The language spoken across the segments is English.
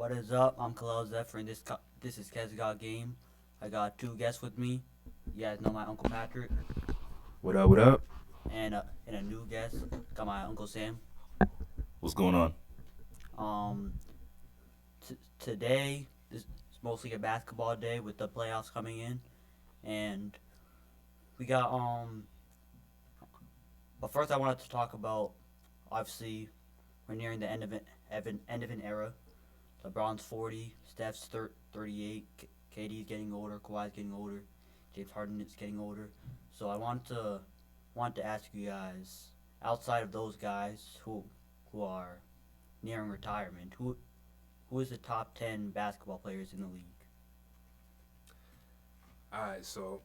What is up? I'm Kalel Zephyr, and this is Kezgod Game. I got two guests with me. You guys know my Uncle Patrick, What up? What up? and a new guest. Got my Uncle Sam. What's going on? Um, Today this is mostly a basketball day with the playoffs coming in, and we got But first, I wanted to talk about obviously we're nearing the end of an era. LeBron's 40, Steph's 38, KD's getting older, Kawhi's getting older, James Harden is getting older. So I want to ask you guys, outside of those guys who are nearing retirement, who is the top 10 basketball players in the league? All right, so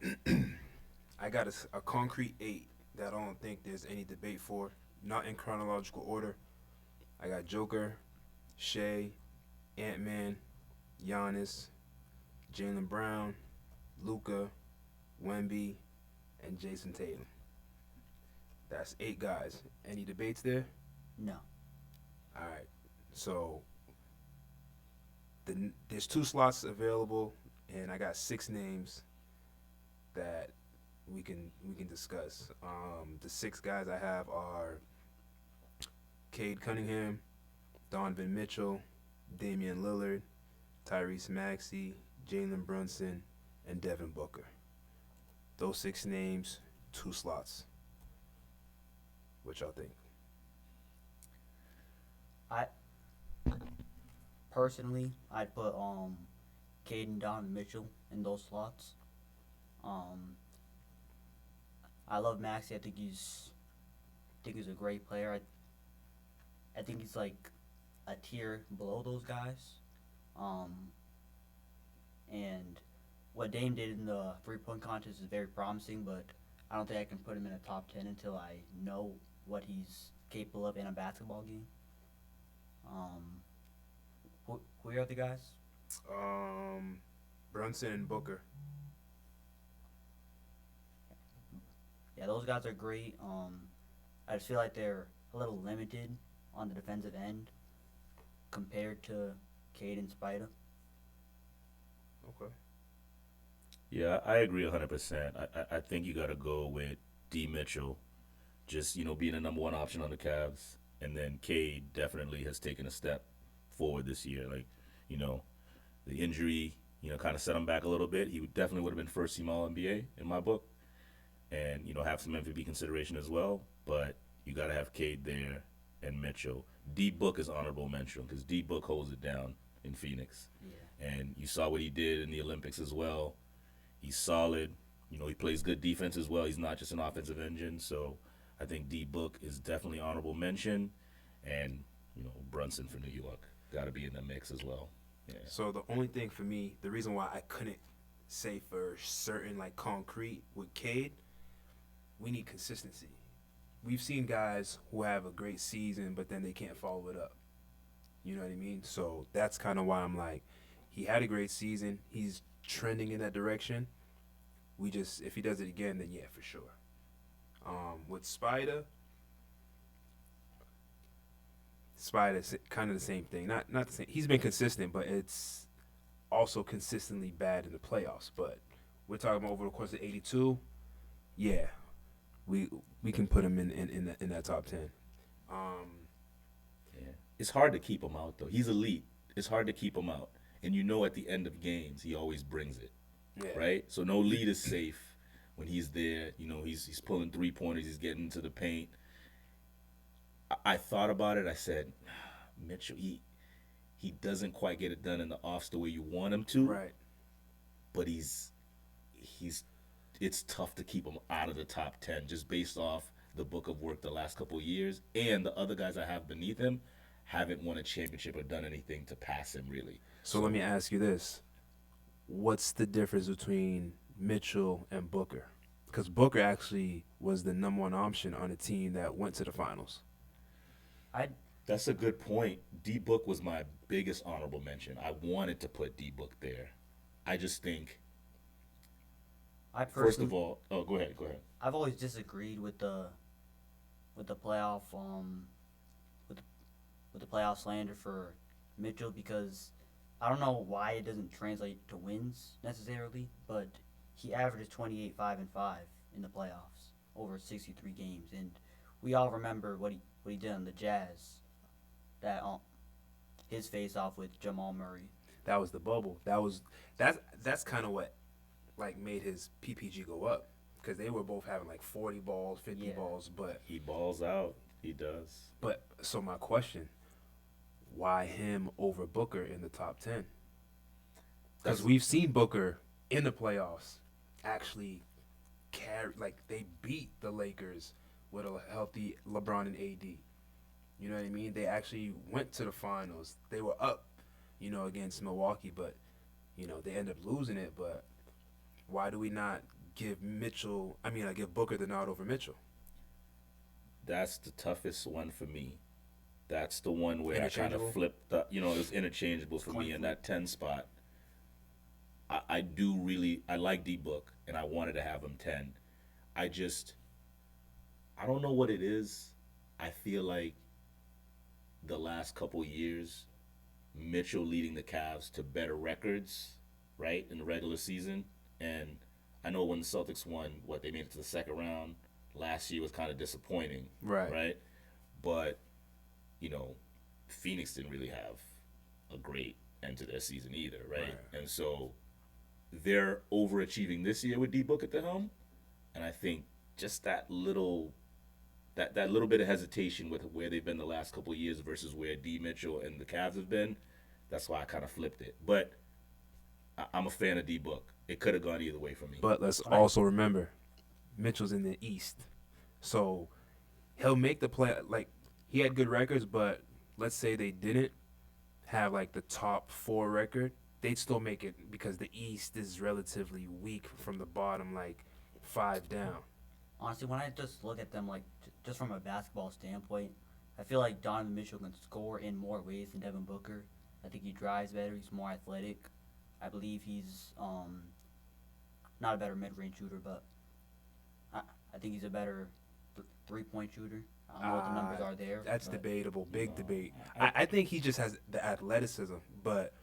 I got a concrete eight that I don't think there's any debate for. Not in chronological order. I got Joker, Shea, Ant Man, Giannis, Jalen Brown, Luca, Wemby, and Jason Tatum. That's eight guys. Any debates there? No. All right. So there's two slots available, and I got six names that we can discuss. The six guys I have are Cade Cunningham, Donovan Mitchell, Damian Lillard, Tyrese Maxey, Jalen Brunson, and Devin Booker. Those six names, two slots. What y'all think? I personally I'd put Cade and Donovan Mitchell in those slots. Um I love Maxey. I think he's a great player. I think he's like a tier below those guys. Um, and what Dame did in the 3 point contest is very promising, but I don't think I can put him in a top 10 until I know what he's capable of in a basketball game. Um, who are the other guys? Um, Brunson and Booker. Yeah, those guys are great. I just feel like they're a little limited on the defensive end compared to Cade and Spida. Okay. Yeah, I agree 100%. I think you got to go with D. Mitchell, just, being a number one option on the Cavs. And then Cade definitely has taken a step forward this year. Like, you know, the injury, kind of set him back a little bit. He definitely would have been first team All NBA in my book and, have some MVP consideration as well. But you got to have Cade there and Mitchell. D Book is honorable mention because D Book holds it down in Phoenix. Yeah. And you saw what he did in the Olympics as well. He's solid. He plays good defense as well. He's not just an offensive engine. So I think D Book is definitely honorable mention. And, Brunson for New York. Got to be in the mix as well. Yeah. So the only thing for me, the reason why I couldn't say for certain like concrete with Cade, we need consistency. We've seen guys who have a great season, but then they can't follow it up. You know what I mean? So that's kind of why I'm like, he had a great season. He's trending in that direction. We just, if he does it again, then yeah, for sure. With Spider's kind of the same thing. Not the same. He's been consistent, but it's also consistently bad in the playoffs. But we're talking about over the course of 82. Yeah, we we can put him in that top 10. Um, Yeah. It's hard to keep him out, though. He's elite. It's hard to keep him out. And at the end of games, he always brings it, yeah. right? So no lead is safe when he's there. He's pulling 3 pointers. He's getting into the paint. I thought about it. I said, Mitchell, he doesn't quite get it done in the offs the way you want him to, Right. but he's it's tough to keep him out of the top 10 just based off the book of work the last couple of years, and the other guys I have beneath him haven't won a championship or done anything to pass him really. So let me ask you this: what's the difference between Mitchell and Booker? Because Booker actually was the number one option on a team that went to the finals. I That's a good point. D Book was my biggest honorable mention. I wanted to put D Book there. I just think, I first personally of all, oh, go ahead. I've always disagreed with the playoff with the playoff slander for Mitchell because I don't know why it doesn't translate to wins necessarily, but he averages 28, 5, and 5 in the playoffs over 63 games, and we all remember what he did on the Jazz. That his face off with Jamal Murray. That was the bubble. That's kind of what like made his PPG go up because they were both having like 40 balls, 50 Yeah. balls, but He balls out. He does. so my question, why him over Booker in the top 10? Because That's- we've seen Booker in the playoffs actually carry, like they beat the Lakers with a healthy LeBron and AD. You know what I mean? They actually went to the finals. They were up, against Milwaukee, but they ended up losing it. But why do we not give give Booker the nod over Mitchell? That's the toughest one for me. That's the one where I kind Interchangeable? of flipped. It was interchangeable for me in that 10 spot. I do really. I like D Book, and I wanted to have him 10. I don't know what it is. I feel like the last couple years, Mitchell leading the Cavs to better records, right, in the regular season. And I know when the Celtics won, they made it to the second round last year was kind of disappointing, Right. right? But, Phoenix didn't really have a great end to their season either, right? And so they're overachieving this year with D Book at the helm. And I think just that little bit of hesitation with where they've been the last couple of years versus where D Mitchell and the Cavs have been, that's why I kind of flipped it. But I'm a fan of D Book. It could have gone either way for me. But let's also remember, Mitchell's in the East, so he'll make the play. Like he had good records, but let's say they didn't have like the top 4 record, they'd still make it because the East is relatively weak from the bottom, like 5 down. Honestly, when I just look at them, like just from a basketball standpoint, I feel like Donovan Mitchell can score in more ways than Devin Booker. I think he drives better. He's more athletic. I believe he's not a better mid-range shooter, but I think he's a better 3-point shooter. I don't know what the numbers are there. That's but debatable, big debate. I think he just has the athleticism, but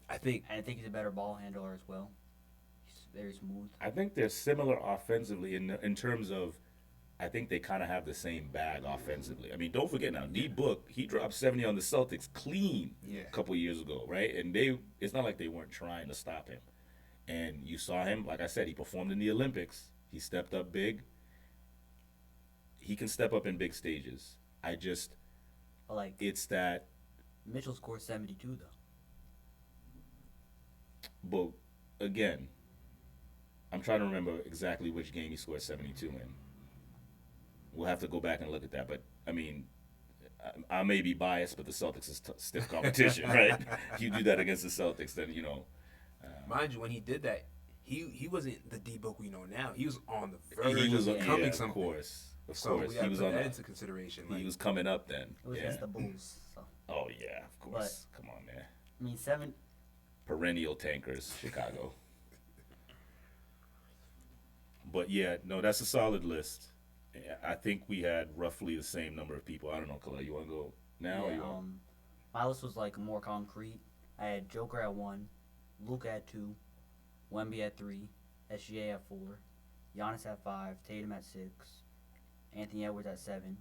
I think And I think he's a better ball handler as well. He's very smooth. I think they're similar offensively in terms of, I think they kind of have the same bag offensively. I mean, don't forget now, D Book, he dropped 70 on the Celtics clean Yeah. a couple years ago, right? And it's not like they weren't trying to stop him. And you saw him, like I said, he performed in the Olympics. He stepped up big. He can step up in big stages. But like It's that, Mitchell scored 72 though. but again, I'm trying to remember exactly which game he scored 72 in. We'll have to go back and look at that. But, I mean, I may be biased, but the Celtics is stiff competition, right? You do that against the Celtics, then, mind you, when he did that, he wasn't the D Book we know now. He was on the verge he was of becoming of something. course. Of So course. we He have was to put on that the, into consideration. he Like, was coming up then. It was Yeah. against the Bulls. So Oh, yeah, of course. Come on, man. I mean, Perennial tankers, Chicago. But yeah, no, that's a solid list. I think we had roughly the same number of people. I don't know, Khalil, you want to go now? Or yeah, you want... my list was like more concrete. I had Joker at 1, Luka at 2, Wemby at 3, SGA at 4, Giannis at 5, Tatum at 6, Anthony Edwards at 7,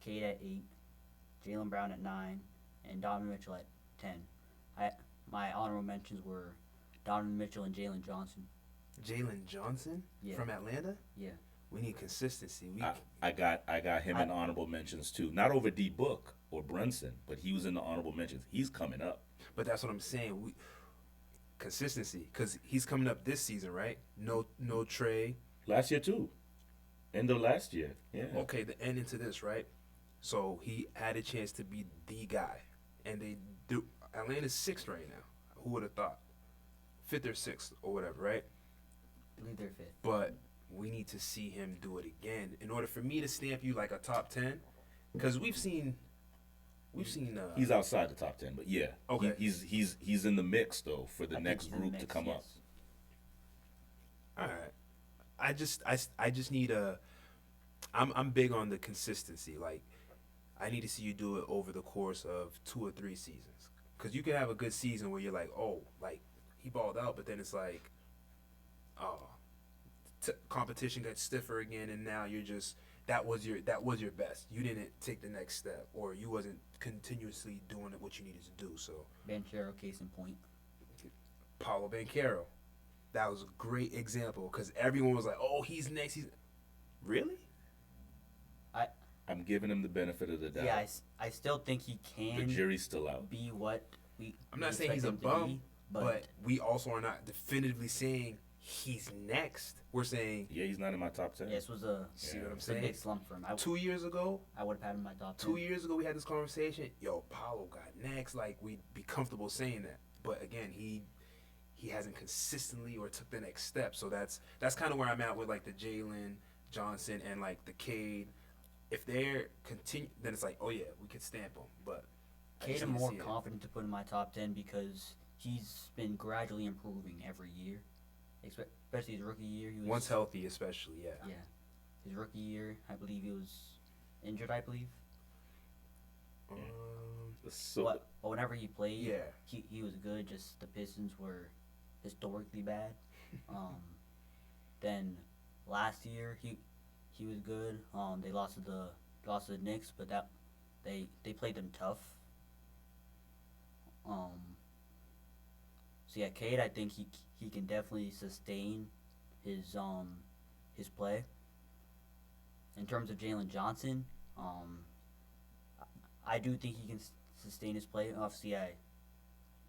Cade at 8, Jaylen Brown at 9, and Donovan Mitchell at 10. My honorable mentions were Donovan Mitchell and Jalen Johnson. Jalen Johnson Yeah. from Atlanta. Yeah. We need consistency. I got him in honorable mentions too. Not over D Book or Brunson, but he was in the honorable mentions. He's coming up. But that's what I'm saying. Consistency, because he's coming up this season, right? No Trey. Last year too. End of last year. Yeah. Okay, the end into this, right? So he had a chance to be the guy, and they do. Atlanta's 6th right now. Who would have thought? 5th or 6th or whatever, right? I believe they're 5th. But we need to see him do it again in order for me to stamp you like a top 10, because we've seen. He's outside the top 10, but yeah. Okay. He's in the mix though for the I think next he's in the group to mix, come up. yes. All right. I just need I'm big on the consistency. Like, I need to see you do it over the course of 2 or 3 seasons. because you can have a good season where you're like, oh, like he balled out, but then it's like, oh, competition got stiffer again, and now you're just that was your best. You didn't take the next step, or you wasn't continuously doing what you needed to do. So Banchero, case in point. Paulo Banchero, that was a great example because everyone was like, oh, he's next. He's really. I'm giving him the benefit of the doubt. Yeah, I still think he The can jury's still out. be what I'm not we saying he's a expect him to bum, be, but we also are not definitively saying he's next. We're saying, Yeah, he's not in my top 10. yeah, this was a, see what I'm it's a saying? big slump for him. 2 years ago, I would have had him in my top 10. 2 years ago, we had this conversation. Yo, Paulo got next. Like we'd be comfortable saying that, but again, he hasn't consistently or took the next step. So that's kind of where I'm at with like the Jalen Johnson and like the Cade. If they're continue, then it's like, oh yeah, we could stamp them. But I Cade, just I'm need to more see it. confident to put in my top 10 because he's been gradually improving every year. Especially his rookie year. He was, Once healthy, especially, yeah. Yeah. His rookie year, I believe he was injured, I believe. So, But whenever he played, Yeah. he was good. Just the Pistons were historically bad. Then last year he was good. They lost to the Knicks, but that they played them tough. So yeah, Cade, I think he can definitely sustain his play. In terms of Jalen Johnson, I do think he can sustain his play. Obviously,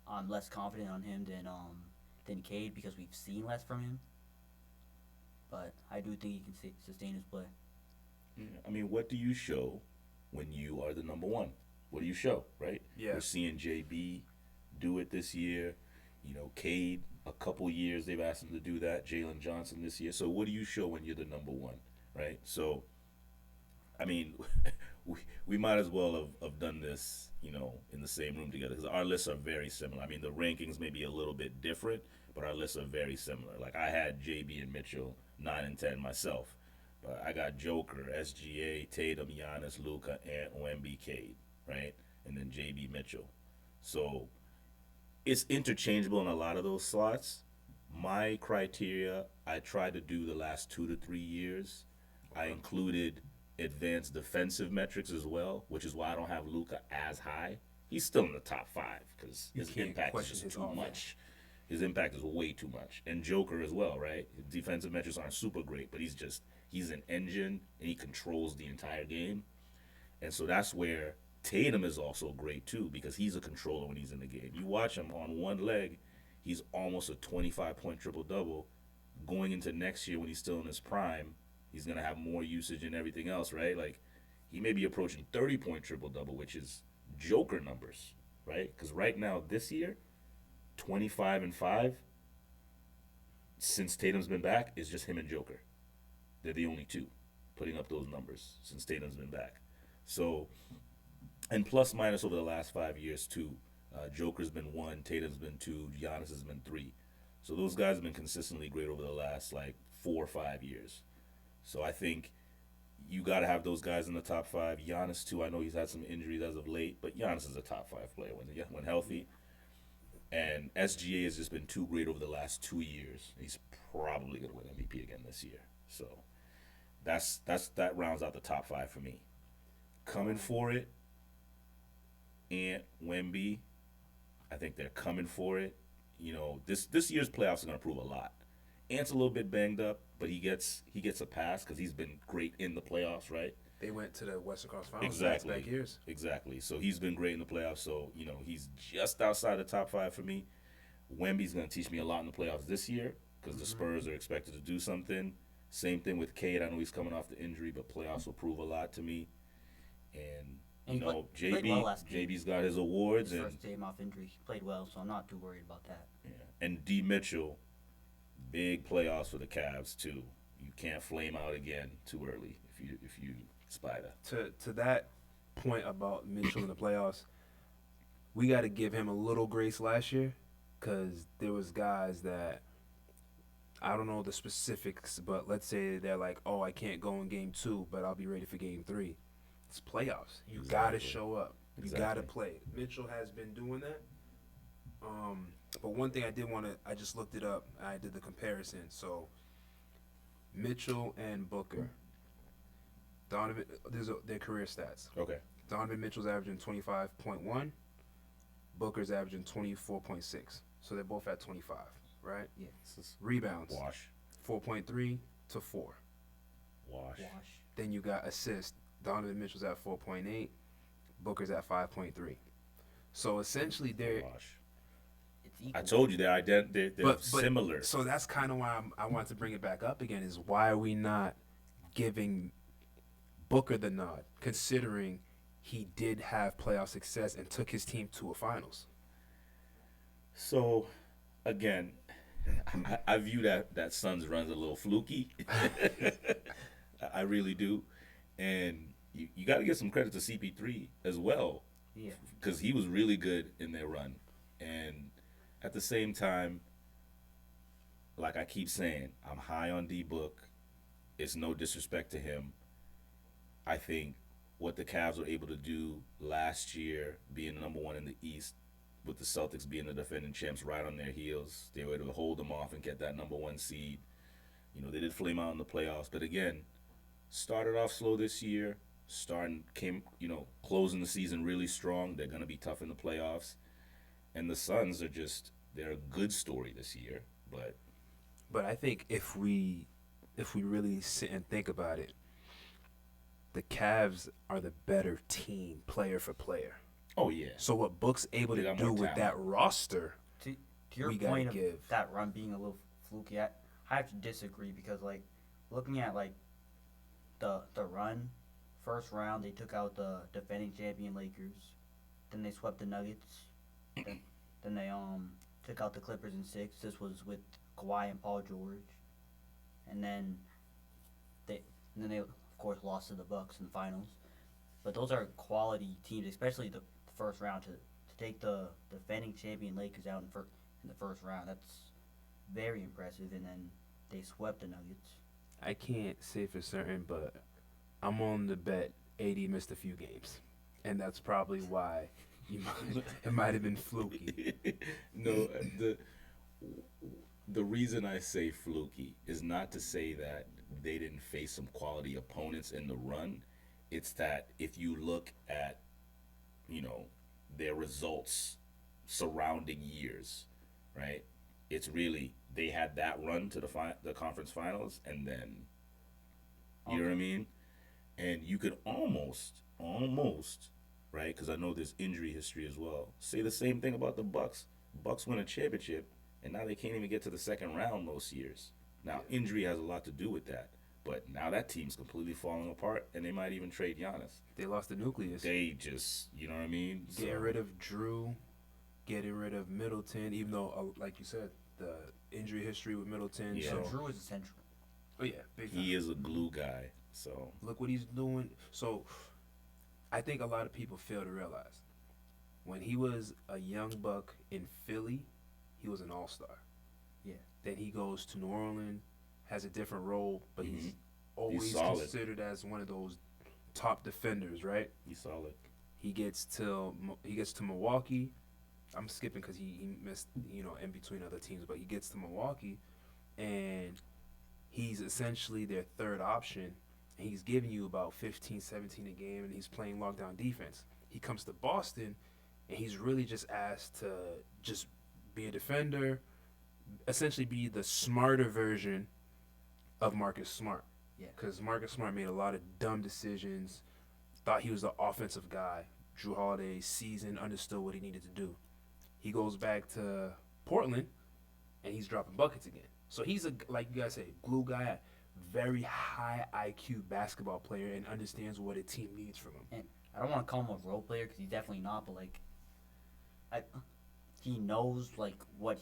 I'm less confident on him than Cade because we've seen less from him. But I do think he can sustain his play. I mean, what do you show when you are the number one? What do you show, right? Yeah. We're seeing JB do it this year. You know, Cade, a couple years they've asked him to do that. Jalen Johnson this year. So what do you show when you're the number one, right? So, I mean, we might as well have done this, you know, in the same room together because our lists are very similar. I mean, the rankings may be a little bit different, but our lists are very similar. Like I had JB and Mitchell 9 and 10 myself, but I got Joker, SGA, Tatum, Giannis, Luka, and Wemby, Cade, right, and then JB Mitchell. So it's interchangeable in a lot of those slots. My criteria, I try to do the last 2 to 3 years. I included advanced defensive metrics as well, which is why I don't have Luka as high. He's still in the top 5 because You his can't impact is question just his too offense. much. His impact is way too much. And Joker as well, right? His defensive metrics aren't super great, but he's an engine and he controls the entire game. And so that's where Tatum is also great too because he's a controller when he's in the game. You watch him on one leg, he's almost a 25-point triple-double. Going into next year when he's still in his prime, he's going to have more usage and everything else, right? Like, he may be approaching 30-point triple-double, which is Joker numbers, right? Because right now, this year, 25 and 5, since Tatum's been back, is just him and Joker. They're the only two putting up those numbers since Tatum's been back. So, and plus minus over the last 5 years, too. Joker's been 1, Tatum's been 2, Giannis has been 3. So those guys have been consistently great over the last, 4 or 5 years. So I think you got to have those guys in the top 5. Giannis, too. I know he's had some injuries as of late, but Giannis is a top 5 player when healthy. And SGA has just been too great over the last 2 years. He's probably going to win MVP again this year. So that rounds out the top 5 for me. Coming for it, Ant, Wemby, I think they're coming for it. You know, this year's playoffs are going to prove a lot. Ant's a little bit banged up, but he gets a pass because he's been great in the playoffs, right? They went to the Western Conference Finals Exactly. back years. Exactly. So he's been great in the playoffs. So, you know, he's just outside the top 5 for me. Wemby's going to teach me a lot in the playoffs this year because the Spurs are expected to do something. Same thing with Cade. I know he's coming off the injury, but playoffs will prove a lot to me. And And you he know, played well last game. JB's got his awards. His And, first game off injury, he played well, so I'm not too worried about that. yeah. And D. Mitchell, big playoffs for the Cavs, too. You can't flame out again too early if you spy that. To that point about Mitchell in the playoffs, we got to give him a little grace last year because there was guys that I don't know the specifics, but let's say they're like, oh, I can't go in game 2, but I'll be ready for game 3. It's playoffs. You got to Exactly. show up. You Exactly. got to play. Mitchell has been doing that. But one thing I did want to, I just looked it up. I did the comparison. So Mitchell and Booker, Donovan, their career stats. Okay. Donovan Mitchell's averaging 25.1. Booker's averaging 24.6. So they're both at 25, right? This is Rebounds, wash. 4.3 to 4. Wash. Then you got assists. Donovan Mitchell's at 4.8. Booker's at 5.3. So essentially, they're. It's equal. I told you they're But similar. So that's kind of why I wanted to bring it back up again. Is why are we not giving Booker the nod, considering he did have playoff success and took his team to a finals? So, again, I view that Suns run's a little fluky. I really do, and you got to give some credit to CP3 as well. Yeah. Because he was really good in their run, and at the same time, like I keep saying, I'm high on D Book. It's no disrespect to him. I think what the Cavs were able to do last year, being number one in the East, with the Celtics being the defending champs right on their heels, they were able to hold them off and get that number one seed. You know, they did flame out in the playoffs, but again, started off slow this year, closing the season really strong. They're going to be tough in the playoffs. And the Suns they're a good story this year, But I think if we really sit and think about it, the Cavs are the better team, player for player. oh yeah. So what Book's able They to got do more with that talent. roster, To your we gotta point of give. that run being a little fluky, I have to disagree because like looking at like the run, first round they took out the defending champion Lakers, then they swept the Nuggets, then they took out the Clippers in 6. This was with Kawhi and Paul George, and then they of course lost to the Bucks in the finals. But those are quality teams, especially the first round to take the defending champion Lakers out in the first round. That's very impressive. And then they swept the Nuggets. I can't say for certain, but I'm on the bet AD missed a few games, and that's probably why it might have been fluky. No, the reason I say fluky is not to say that they didn't face some quality opponents in the run. It's that if you look at, their results surrounding years, right? It's really they had that run to the conference finals, and then you know what I mean. And you could almost, right? Because I know there's injury history as well. Say the same thing about the Bucks. Bucks win a championship, and now they can't even get to the second round most years. Now injury has a lot to do with that. But now that team's completely falling apart, and they might even trade Giannis. They lost the nucleus. They just, you know what I mean? Getting rid of Drew, getting rid of Middleton, even though, like you said, the injury history with Middleton. Yeah. So So, Drew is essential. oh yeah, big time. He is a glue guy, so Look what he's doing. So, I think a lot of people fail to realize when he was a young buck in Philly, he was an all-star. Yeah. Then he goes to New Orleans, has a different role, but he's Mhm. always solid. considered as one of those top defenders, right? he's solid. He gets to Milwaukee. I'm skipping because he missed, in between other teams, but he gets to Milwaukee, and he's essentially their third option, and he's giving you about 15, 17 a game, and he's playing lockdown defense. He comes to Boston, and he's really just asked to just be a defender, essentially be the smarter version of Marcus Smart. Yeah. Because Marcus Smart made a lot of dumb decisions, thought he was the offensive guy. Drew Holiday, seasoned, understood what he needed to do. He goes back to Portland, and he's dropping buckets again. So he's like you guys say, glue guy, very high IQ basketball player, and understands what a team needs from him. And I don't want to call him a role player because he's definitely not. But he knows like what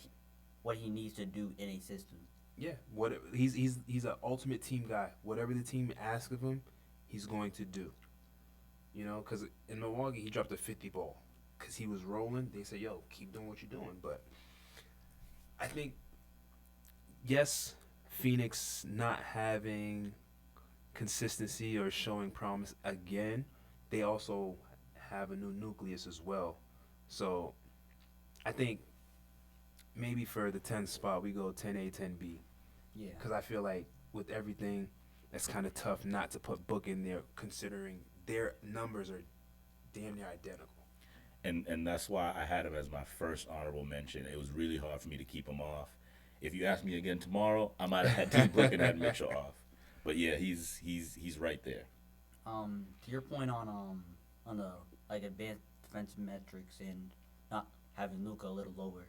he needs to do in a system. Yeah, he's an ultimate team guy. Whatever the team asks of him, he's going to do. Because in Milwaukee, he dropped a 50 ball. Because he was rolling. They say, yo, keep doing what you're doing. But I think, yes, Phoenix not having consistency or showing promise again, they also have a new nucleus as well. So I think maybe for the 10th spot we go 10A, 10B. Yeah. Because I feel like with everything, it's kind of tough not to put Book in there, considering their numbers are damn near identical. And that's why I had him as my first honorable mention. It was really hard for me to keep him off. If you ask me again tomorrow, I might have had T. Book and had Mitchell off. But yeah, he's right there. To your point on the like advanced defensive metrics and not having Luka a little lower,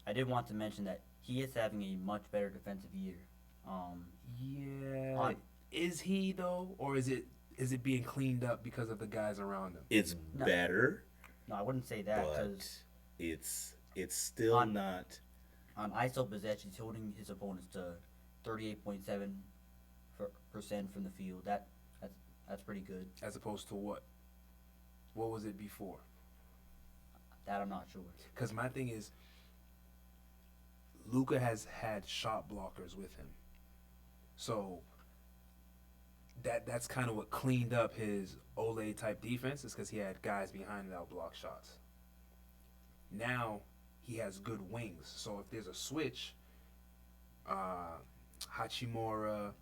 I did want to mention that he is having a much better defensive year. Yeah. Is he though, or is it being cleaned up because of the guys around him? It's No. better, No, I wouldn't say that but because it's still On- not. on ISO possession, he's holding his opponents to 38.7% from the field. That's pretty good. As opposed to what? What was it before? That I'm not sure. Because my thing is, Luka has had shot blockers with him, so that's kind of what cleaned up his Ole type defense, is because he had guys behind that block shots. Now he has good wings, so if there's a switch, Hachimura,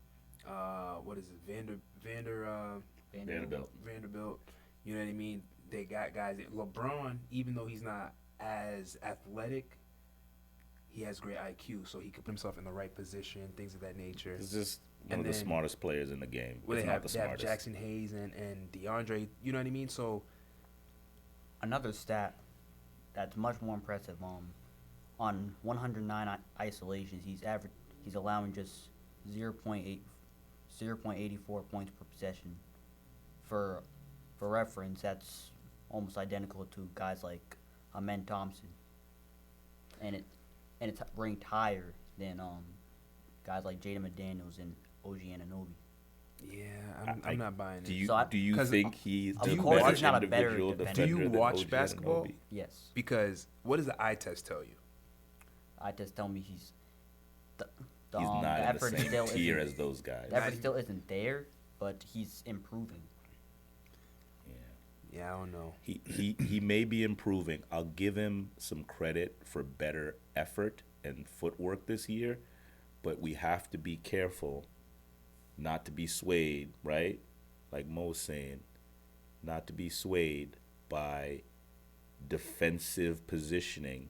what is it, Vanderbilt, you know what I mean? They got guys. LeBron, even though he's not as athletic, he has great IQ, so he could put himself in the right position, things of that nature. He's just one And of the then- smartest players in the game. Well, if they not have, the they have smartest. Jackson Hayes and DeAndre, you know what I mean? So Another stat that's much more impressive. On 109 isolations, he's allowing just 0.84 points per possession. For reference, that's almost identical to guys like Amen Thompson, and it's ranked higher than guys like Jaden McDaniels and OG Anunoby. yeah, I'm not buying Do it. you So do you 'cause think he's of the course better he's not a better individual defender. defender Do you than watch OG basketball? Anunoby? Yes, Because what does the eye test tell you? I just tell me he's the He's not the in the effort same still tier isn't- as those guys. the effort still isn't there, but he's improving. Yeah. Yeah, I don't know. He may be improving. I'll give him some credit for better effort and footwork this year, but we have to be careful not to be swayed, right? Like Mo's saying, not to be swayed by defensive positioning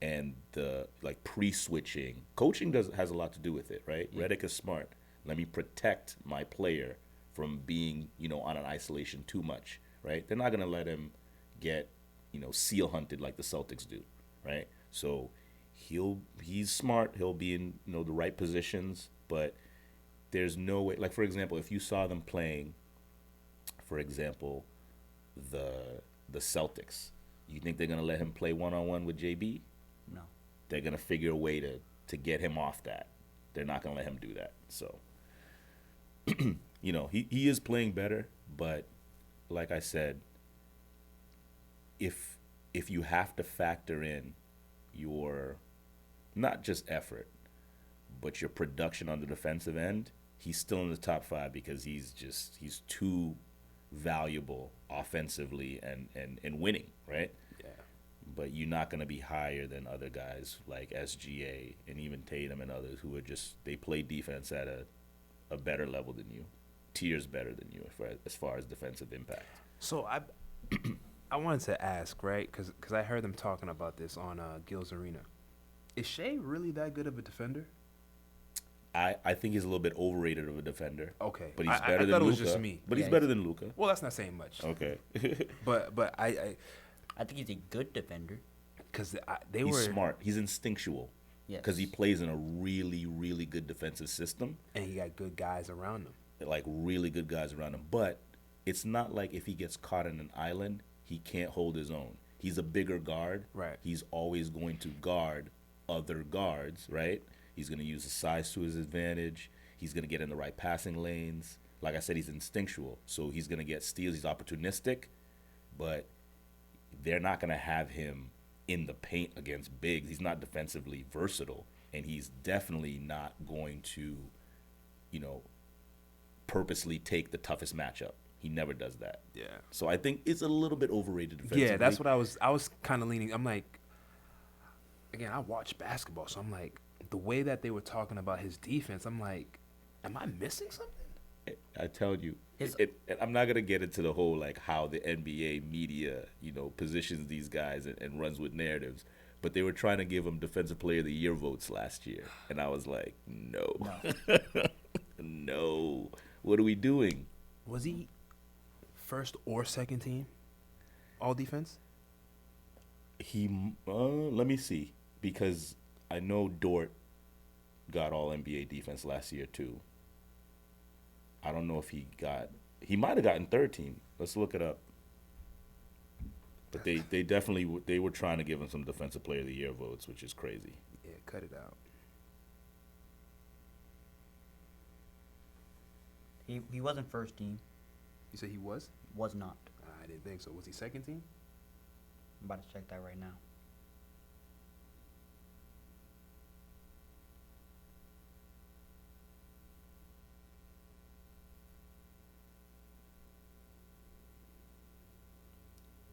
and the like pre-switching. Coaching has a lot to do with it, right? Yeah. Redick is smart. Let me protect my player from being, on an isolation too much, right? They're not going to let him get, seal hunted like the Celtics do, right? So he's smart. He'll be in, the right positions, but there's no way. Like, for example, if you saw them playing, for example, the Celtics, you think they're going to let him play one-on-one with JB? No. They're going to figure a way to get him off that. They're not going to let him do that. So, he is playing better, but like I said, if you have to factor in your not just effort, but your production on the defensive end, he's still in the top 5 because he's too valuable offensively and winning, right? Yeah. But you're not going to be higher than other guys like SGA and even Tatum and others who are they play defense at a better level than you, tiers better than you as far as defensive impact. So I wanted to ask, right? Because I heard them talking about this on Gil's Arena. Is Shea really that good of a defender? I think he's a little bit overrated of a defender. Okay, But he's I better thought than it was Luka. just me. But Yeah, he's better than Luka. Well, that's not saying much. Okay. But I I think he's a good defender. because He's smart. He's instinctual Yes. because he plays in a really, really good defensive system. and he got good guys around him. Like really good guys around him. But it's not like if he gets caught in an island, he can't hold his own. He's a bigger guard. Right. He's always going to guard other guards, right? He's going to use the size to his advantage. He's going to get in the right passing lanes. Like I said, he's instinctual. So he's going to get steals. He's opportunistic. But they're not going to have him in the paint against bigs. He's not defensively versatile. And he's definitely not going to, purposely take the toughest matchup. He never does that. Yeah. So I think it's a little bit overrated defensively. Yeah, that's what I was kind of leaning. I'm like, again, I watch basketball, so I'm like, the way that they were talking about his defense, I'm like, am I missing something? I tell you, His- I'm not gonna get into the whole like how the NBA media, positions these guys and runs with narratives. But they were trying to give him Defensive Player of the Year votes last year, and I was like, no, No. no. What are we doing? Was he first or second team all defense? Let me see, because I know Dort got All NBA defense last year too. I don't know if he might have gotten third team. Let's look it up. But they definitely they were trying to give him some Defensive Player of the Year votes, which is crazy. Yeah, cut it out. He wasn't first team. You said he was? Was not. I didn't think so. Was he second team? I'm about to check that right now.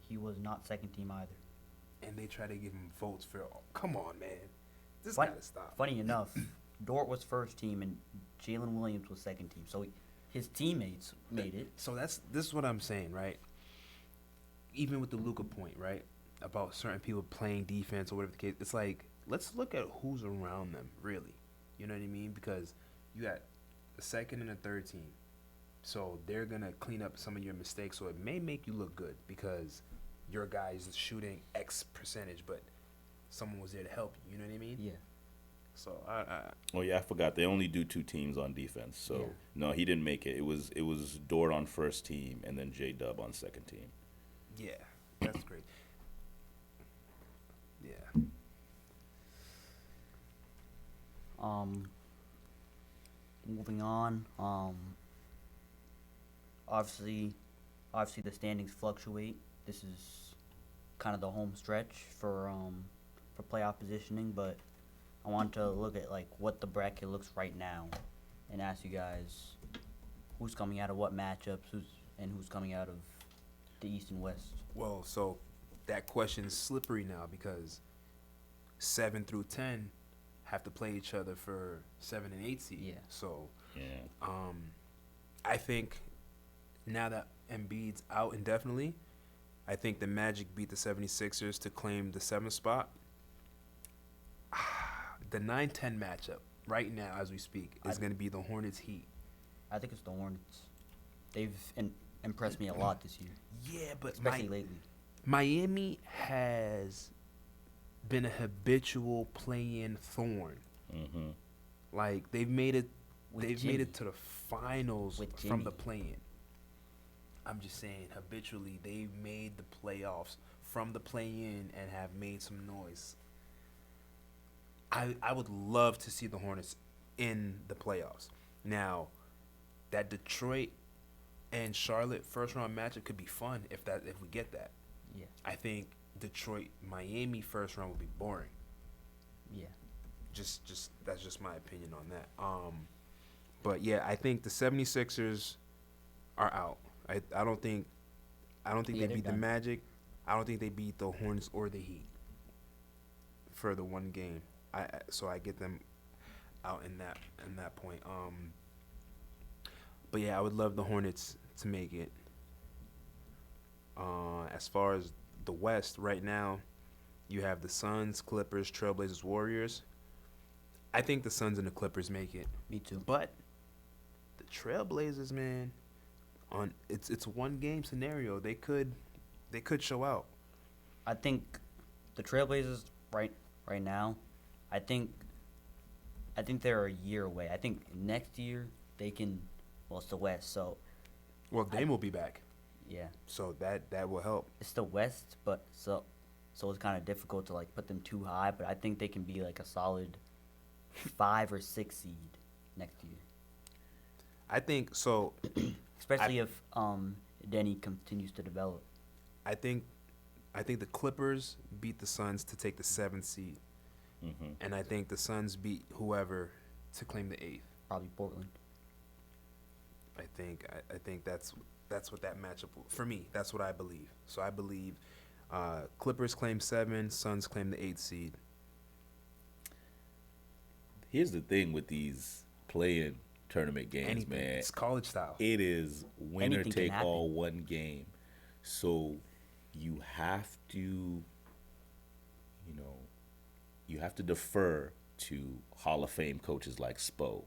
He was not second team either. And they try to give him votes for. Oh, come on, man. This Fun- gotta stop. Funny enough, Dort was first team and Jalen Williams was second team. So his teammates made it. So this is what I'm saying, right? Even with the Luka point, right? About certain people playing defense or whatever the case, it's like, let's look at who's around them, really. You know what I mean? Because you got a second and a third team. So they're going to clean up some of your mistakes. So it may make you look good because your guy is shooting X percentage, but someone was there to help you. You know what I mean? Yeah. So Oh yeah, I forgot. They only do 2 teams on defense. So Yeah. no, he didn't make it. It was Dort on first team and then J Dub on second team. yeah, that's great. Yeah. Moving on. Obviously the standings fluctuate. This is kind of the home stretch for playoff positioning, but I want to look at like what the bracket looks right now, and ask you guys who's coming out of what matchups, who's coming out of the East and West. Well, so that question is slippery now because 7 through 10 have to play each other for 7 and 8 seed. Yeah. So, Yeah. I think now that Embiid's out indefinitely, I think the Magic beat the 76ers to claim the 7th spot. The 9-10 matchup right now as we speak is going to be the Hornets Heat. I think it's the Hornets. They've impressed me a lot this year, Yeah, but especially lately. Miami has been a habitual play-in thorn. Mm-hmm. Like they've made it, With made Jimmy. it to the finals With from Jimmy. the play-in. I'm just saying, habitually they've made the playoffs from the play-in and have made some noise. I would love to see the Hornets in the playoffs. Now, that Detroit and Charlotte first round matchup could be fun if we get that. Yeah, I think Detroit Miami first round would be boring. yeah. Just that's just my opinion on that. But yeah, I think the 76ers are out. I don't think Yeah, they they're beat the done. Magic. I don't think they beat the Hornets or the Heat for the one game. So I get them out in that point. But yeah, I would love the Hornets to make it. As far as the West right now, you have the Suns, Clippers, Trailblazers, Warriors. I think the Suns and the Clippers make it, Me too. but the Trailblazers, man, it's a one game scenario. They could show out. I think the Trailblazers right now, I think they're a year away. I think next year they can. Well, it's the West, so Well, Dame will be back, yeah, so that will help. it's the West, but so it's kind of difficult to like put them too high. But I think they can be like a solid 5 or 6 seed next year, I think so. especially if Denny continues to develop. I think the Clippers beat the Suns to take the 7th seed, Mm-hmm. and I think the Suns beat whoever to claim the 8th. Probably Portland. I think that's what that matchup for me. That's what I believe. So I believe Clippers claim 7, Suns claim the 8th seed, Here's the thing with these play-in tournament games, Anything. man. It's college style. It is winner Anything can take happen. all one game. So you have to, you have to defer to Hall of Fame coaches like Spo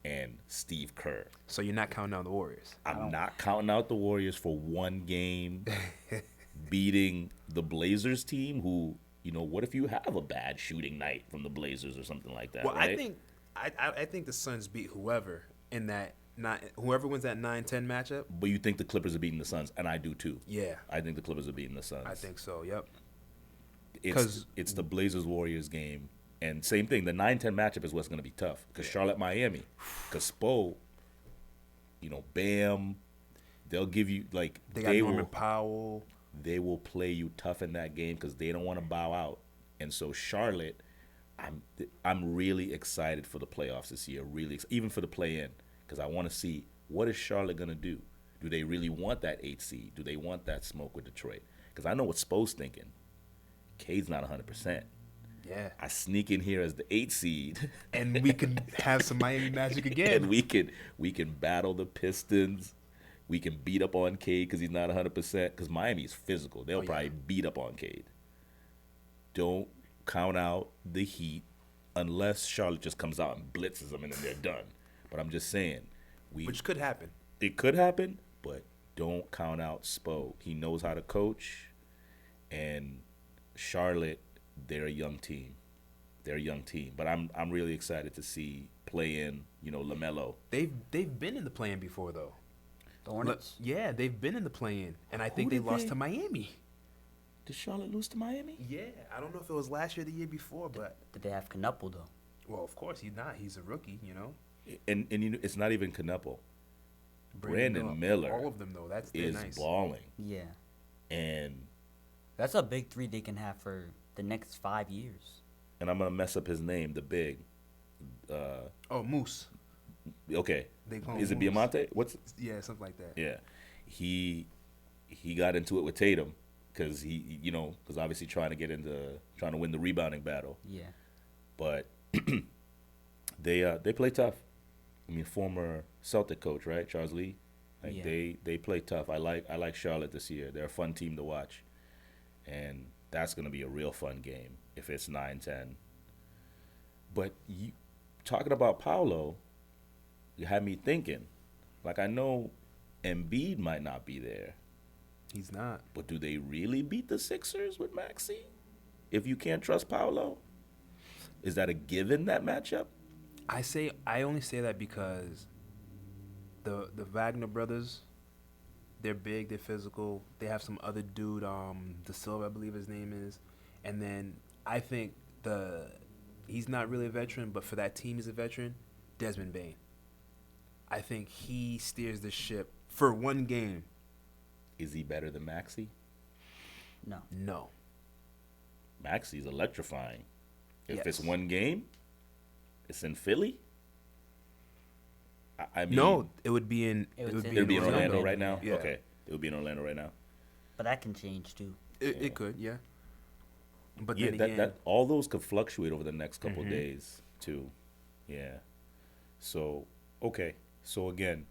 and Steve Kerr. So you're not counting out the Warriors. I'm not counting out the Warriors for one game beating the Blazers team who, what if you have a bad shooting night from the Blazers or something like that, Well, right? I think the Suns beat whoever in that whoever wins that 9-10 matchup. But you think the Clippers are beating the Suns, and I do too. Yeah, I think the Clippers are beating the Suns. I think so. Yep. It's the Blazers Warriors game, and same thing. The 9-10 matchup is what's going to be tough because Charlotte Miami, because Spo, Bam, they'll give you like They got Norman Powell. They will play you tough in that game because they don't want to bow out, and so Charlotte, I'm really excited for the playoffs this year. Even for the play-in because I want to see what is Charlotte going to do. Do they really want that 8 seed? Do they want that smoke with Detroit? Because I know what Spo's thinking. Cade's not 100%. Yeah. I sneak in here as the 8 seed, And we can have some Miami Magic again. and we can battle the Pistons. We can beat up on Cade because he's not 100%. Because Miami is physical. They'll probably beat up on Cade. Don't count out the Heat unless Charlotte just comes out and blitzes them and then they're done. But I'm just saying, Which could happen. it could happen, but don't count out Spo. He knows how to coach, and Charlotte, they're a young team. But I'm really excited to see play in, LaMelo. They've been in the play-in before though. The Hornets. Yeah, they've been in the play-in, and I think they did lost they- to Miami. Did Charlotte lose to Miami? Yeah, I don't know if it was last year or the year before, but Did they have Knuppel though? well, of course he's not. He's a rookie, And it's not even Knuppel. Brandon Miller all of them though. They're is nice. balling, Yeah, and that's a big three they can have for the next 5 years. I'm gonna mess up his name, the big. Oh, Moose. Okay, They call him is it Moose. Biamonte? What's Yeah, something like that. Yeah, he got into it with Tatum because because obviously trying to win the rebounding battle. Yeah, But they play tough. I mean, former Celtic coach, right, Charles Lee. Like Yeah. they play tough. I like Charlotte this year. They're a fun team to watch, and that's gonna be a real fun game if it's 9-10. But you talking about Paolo, you had me thinking. Like I know Embiid might not be there, He's not. but do they really beat the Sixers with Maxey? If you can't trust Paolo, is that a given, that matchup? I only say that because the Wagner brothers, they're big, they're physical. They have some other dude, De Silva, I believe his name is, and then I think he's not really a veteran, but for that team he's a veteran, Desmond Bain. I think he steers the ship for one game. Is he better than Maxey? no. No. Maxey's electrifying. If it's Yes. one game, it's in Philly. I mean, No, it would be in it'd be in Orlando right now. Yeah. Okay, it would be in Orlando right now. But that can change too. It could, yeah. But Yeah, then again, that all those could fluctuate over the next couple Mhm. days too. Yeah. So okay. So again,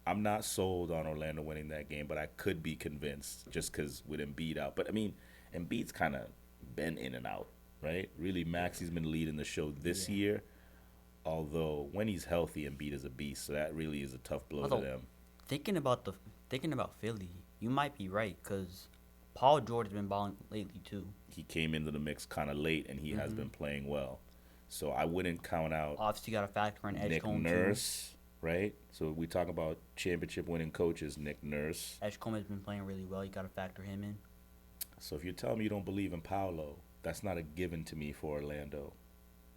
I'm not sold on Orlando winning that game, but I could be convinced just because with Embiid out. But I mean, Embiid's kind of been in and out, right? Really, Maxey's been leading the show this Yeah. year. Although when he's healthy, Embiid is a beast, so that really is a tough blow to Although- them. Thinking about Philly, you might be right because Paul George has been balling lately too. He came into the mix kind of late, and he has Mhm. been playing well. So I wouldn't count out Obviously, got to factor in Nick Edgecombe too. Nurse, right? So we talk about championship-winning coaches, Nick Nurse. Edgecombe has been playing really well. You got to factor him in. So if you tell me you don't believe in Paolo, that's not a given to me for Orlando,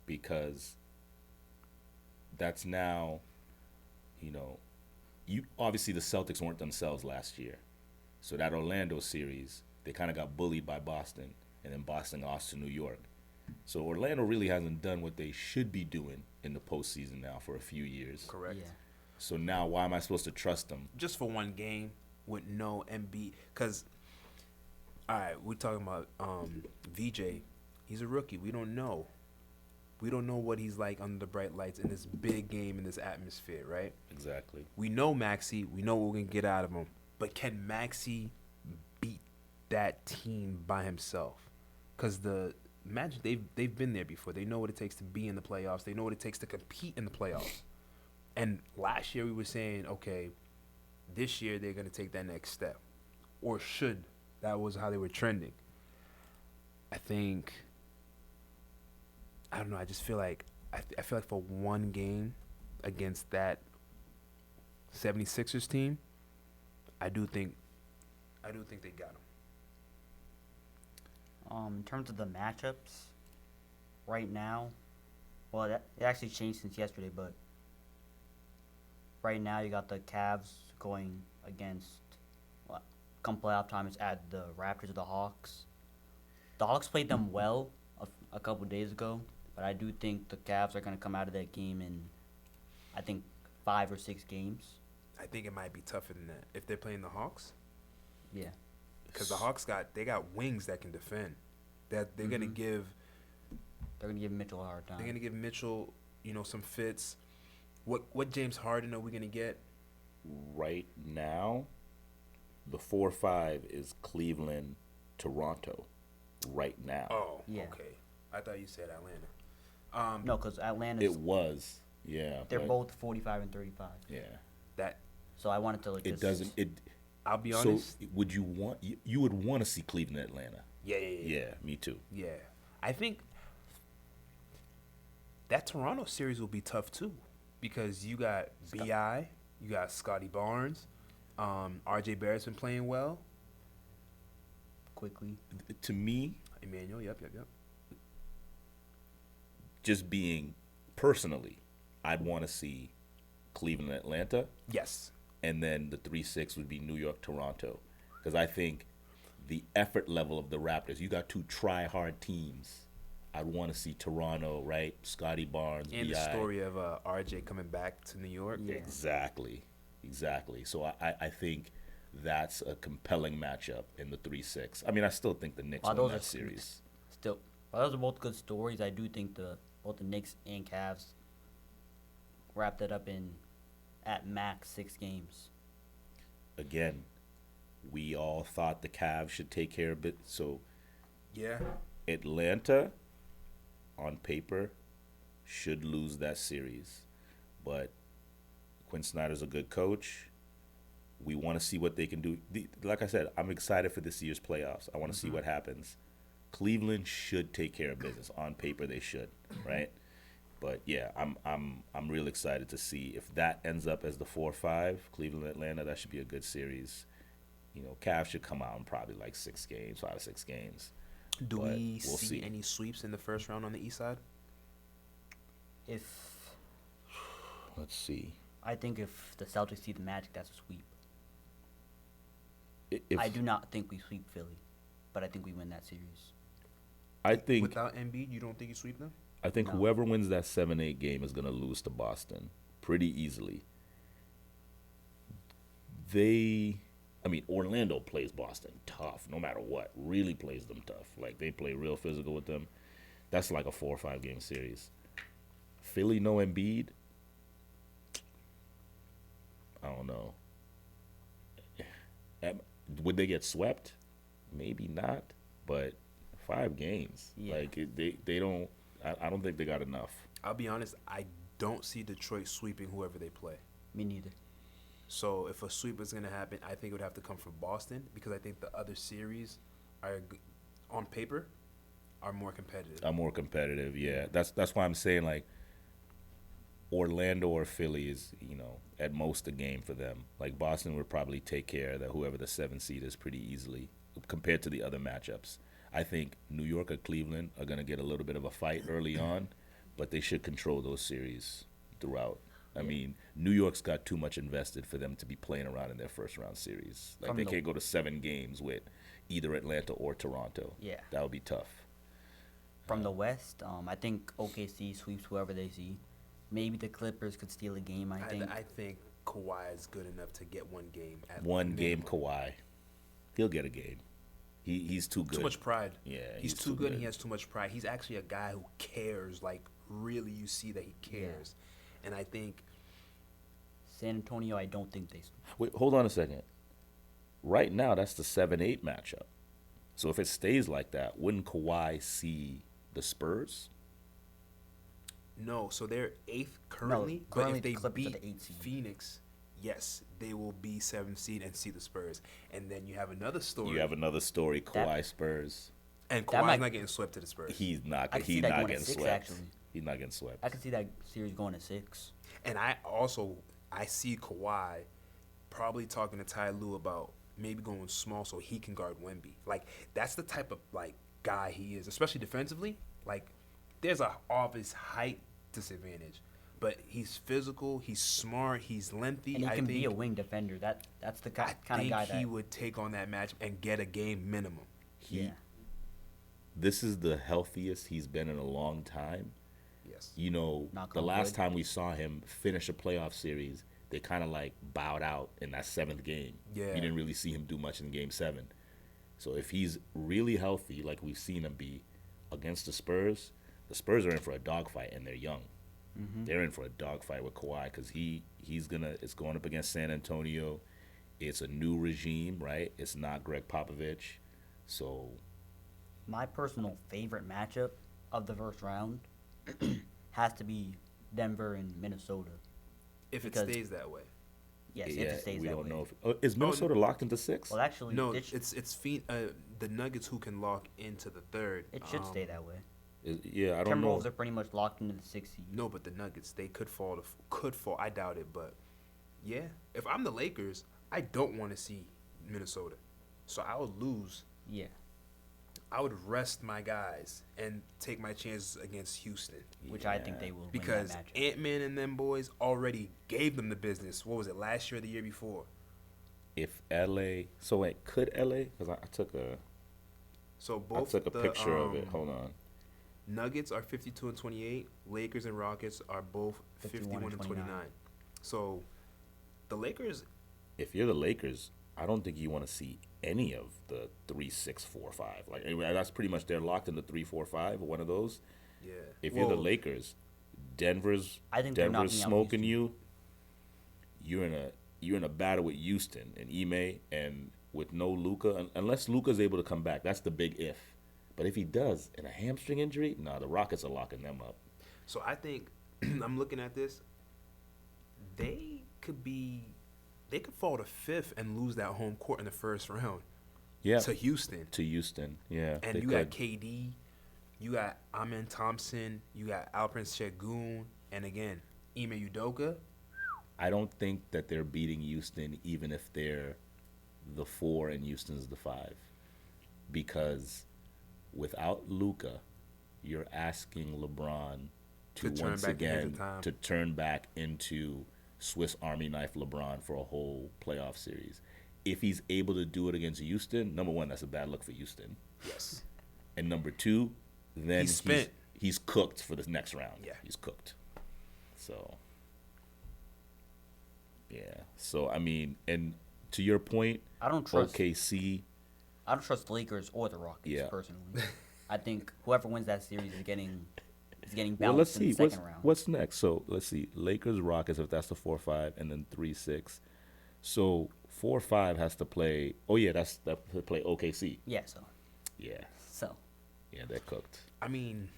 because that's now, you obviously the Celtics weren't themselves last year, so that Orlando series they kind of got bullied by Boston, and then Boston lost to New York. So Orlando really hasn't done what they should be doing in the postseason now for a few years. correct. Yeah. So now why am I supposed to trust them? Just for one game with no MB, because all right, we're talking about VJ. He's a rookie. We don't know We don't know what he's like under the bright lights in this big game, in this atmosphere, right? Exactly. We know Maxey. We know what we're going to get out of him. But can Maxey beat that team by himself? Because the Magic, they've been there before. They know what it takes to be in the playoffs. They know what it takes to compete in the playoffs. And last year we were saying, okay, this year they're going to take that next step. Or should. That was how they were trending. I think, I don't know, I just feel like, I feel like for one game against that 76ers team, I do think they got him. In terms of the matchups, right now, well, it actually changed since yesterday, but right now you got the Cavs going against, well, come playoff time, it's at the Raptors or the Hawks. The Hawks played them well a couple days ago, but I do think the Cavs are going to come out of that game in, I think, 5 or 6 games. I think it might be tougher than that if they're playing the Hawks. Yeah. Because the Hawks got wings that can defend. That they're gonna give. They're gonna give Mitchell a hard time. They're gonna give Mitchell, some fits. What James Harden are we gonna get? Right now, the 4-5 is Cleveland, Toronto. Right now. Oh, Yeah. okay. I thought you said Atlanta. No, because Atlanta's, It was, yeah. they're but- both 45 and 35. Yeah. That So I wanted to like It just, doesn't. It. I'll be So honest. would you want? You would want to see Cleveland, Atlanta. Yeah. Yeah, me too. Yeah. I think that Toronto series will be tough too, because you got Bi, you got Scotty Barnes, R.J. Barrett's been playing well. quickly. To me, Emmanuel, yep. just being personally, I'd want to see Cleveland, Atlanta, Yes. and then the 3-6 would be New York, Toronto, because I think the effort level of the Raptors. You got two try-hard teams. I'd want to see Toronto, right? Scotty Barnes, And the B.I. story of R.J. coming back to New York. Yeah. Exactly. So I think that's a compelling matchup in the 3-6. I mean, I still think the Knicks Wow, win those that are series. Still, while those are both good stories, I do think both the Knicks and Cavs wrapped it up in at max 6 games. Again, we all thought the Cavs should take care of it. So Yeah. Atlanta, on paper, should lose that series. But Quinn Snyder's a good coach. We want to see what they can do. Like I said, I'm excited for this year's playoffs. I want to see what happens. Cleveland should take care of business. On paper, they should, right? But yeah, I'm real excited to see if that ends up as the 4-5, Cleveland Atlanta. That should be a good series. Cavs should come out in probably like 6 games, 5 or 6 games. Do But we we'll see see. any sweeps in the first round on the East side? If Let's see. I think if the Celtics see the Magic, that's a sweep. If, I do not think we sweep Philly, but I think we win that series. I think Without Embiid, you don't think you sweep them? I think No. whoever wins that 7-8 game is going to lose to Boston pretty easily. Orlando plays Boston tough no matter what. Really plays them tough. Like, they play real physical with them. That's like a 4 or 5 game series. Philly, no Embiid. I don't know. Would they get swept? Maybe not. But 5 games. Yeah. Like, they don't. I don't think they got enough. I'll be honest, I don't see Detroit sweeping whoever they play. Me neither. So if a sweep is going to happen, I think it would have to come from Boston, because I think the other series on paper, are more competitive. I'm more competitive, yeah. That's why I'm saying, like, Orlando or Philly is, at most a game for them. Like, Boston would probably take care of whoever the 7 seed is pretty easily compared to the other matchups. I think New York or Cleveland are going to get a little bit of a fight early on, but they should control those series throughout. I mean, New York's got too much invested for them to be playing around in their first round series. Like, they can't go to 7 games with either Atlanta or Toronto. Yeah. That would be tough. From the West, I think OKC sweeps whoever they see. Maybe the Clippers could steal a game. I think. I think Kawhi is good enough to get one game. One game Kawhi. He'll get a game. He's too good. Too much pride. Yeah, he's too good. And he has too much pride. He's actually a guy who cares like really you see that he cares. And I think San Antonio, I don't think they. Wait, hold on a second. Right now, that's the 7-8 matchup. So if it stays like that, wouldn't Kawhi see the Spurs? no, so they're eighth currently, but currently if the they Clippers are beat the 8th seed. Phoenix, yes, they will be 7th seed and see the Spurs. And then you have another story. You have another story, Kawhi Spurs. and that Kawhi's might- not getting swept to the Spurs. He's not. I can see He's that not going to getting 6, swept. actually. He's not getting swept. I could see that series going to 6. And I see Kawhi probably talking to Ty Lue about maybe going small so he can guard Wemby. Like that's the type of like guy he is, especially defensively. Like there's a obvious height disadvantage, but he's physical, he's smart, he's lengthy. And he I can think, be a wing defender. That's the I kind of think guy he that. would take on that match and get a game minimum. Yeah. This is the healthiest he's been in a long time. Yes. You know, Knock the on last wood. time we saw him finish a playoff series, they kind of like bowed out in that 7th game. Yeah. You didn't really see him do much in game 7. So if he's really healthy, like we've seen him be against the Spurs are in for a dogfight, and they're young. Mm-hmm. They're in for a dogfight with Kawhi because it's going up against San Antonio. It's a new regime, right? It's not Greg Popovich. So My personal favorite matchup of the first round has to be Denver and Minnesota. If it Because- stays that way. Yes, if yeah, it stays we that don't way. know if is Minnesota locked into 6. Well, actually, No, it, it's the Nuggets who can lock into the third. it should stay that way. Yeah, I don't know. Timberwolves are pretty much locked into the 6th seed. No, but the Nuggets they could fall. I doubt it, but yeah. If I'm the Lakers, I don't want to see Minnesota, so I would lose. Yeah. I would rest my guys and take my chances against Houston Which I think they will because win that matchup. Ant-Man and them boys already gave them the business. What was it, last year or the year before? If LA, so wait, could LA? Because I took a So both I took a the, picture of it. Hold on. Nuggets are 52 and 28. Lakers and Rockets are both 51 and 29. So the Lakers, If you're the Lakers, I don't think you want to see any of the 3-6-4-5. Like anyway, that's pretty much they're locked in the 3-4-5 or one of those. yeah. If you're the Well, Lakers, Denver's I think they're Denver's knocking out smoking you. You're in a battle with Houston and Ime and with no Luka, unless Luka's able to come back. That's the big if. But if he does, and a hamstring injury, the Rockets are locking them up. So I think I'm looking at this. They could fall to 5th and lose that home court in the first round Yeah, to Houston. to Houston. Yeah, And they you could. got KD, you got Amen Thompson, you got Alperen Sengun, and again, Ime Udoka. I don't think that they're beating Houston, even if they're the 4 and Houston's the 5, because without Luka, you're asking LeBron to To turn once back the hands of again time. to turn back into Swiss Army knife LeBron for a whole playoff series. If he's able to do it against Houston, number one, that's a bad look for Houston, Yes. and number two, then He's spent. he's cooked for this next round. Yeah. He's cooked. So, yeah. So I mean, and to your point, I don't trust. OKC. I don't trust the Lakers or the Rockets Yeah. personally. I think whoever wins that series is getting bounced Well, let's in the see second round. what's next. So let's see, Lakers, Rockets. If that's the 4-5, and then 3-6. So 4-5 has to play. Oh yeah, that to play OKC. Yeah. Yeah, So yeah, they're cooked. I mean,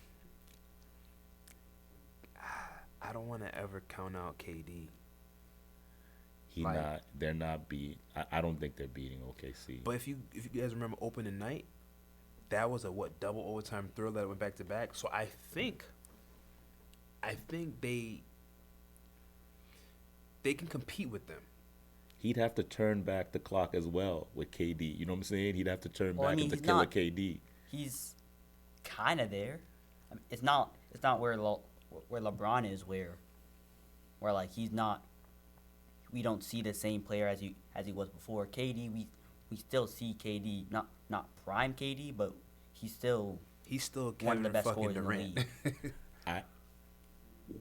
I don't want to ever count out KD. Like- They're not beat. I don't think they're beating OKC. But if you guys remember opening night, that was a double overtime thriller that went back to back. So I think they can compete with them. He'd have to turn back the clock as well with KD. You know what I'm saying? He'd have to turn Well, I back mean, into he's killer not- KD. he's kind of there. I mean, it's not where LeBron is, where like he's not. We don't see the same player as he was before. KD, we still see KD, not prime KD, but he's still He's still one of Kevin the best fucking scorers in the Durant. league.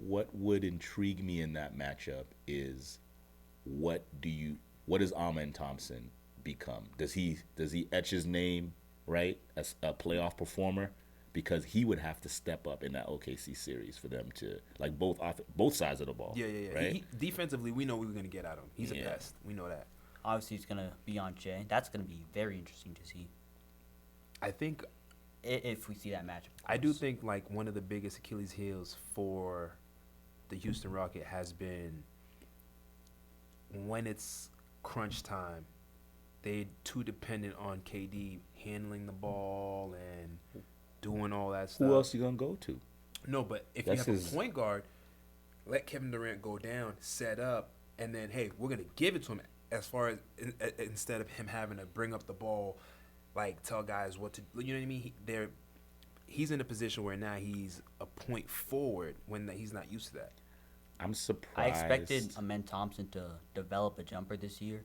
What would intrigue me in that matchup is what does Amen Thompson become? Does he etch his name right as a playoff performer? because he would have to step up in that OKC series for them to like both sides of the ball. Yeah. Right? Defensively, we know we were gonna get out of him. He's a Yeah. pest. We know that. Obviously, he's gonna be on Jay. That's gonna be very interesting to see I think if we see that matchup. I do think like one of the biggest Achilles heels for the Houston Rocket has been when it's crunch time, they too dependent on KD handling the ball and doing all that stuff. Who else you gonna go to? No, but if That's you have his- a point guard, let Kevin Durant go down, set up, and then hey, we're gonna give it to him. As far as instead of him having to bring up the ball, like tell guys what to, you know what I mean? He's in a position where now he's a point forward when he's not used to that. I'm surprised. I expected Amen Thompson to develop a jumper this year.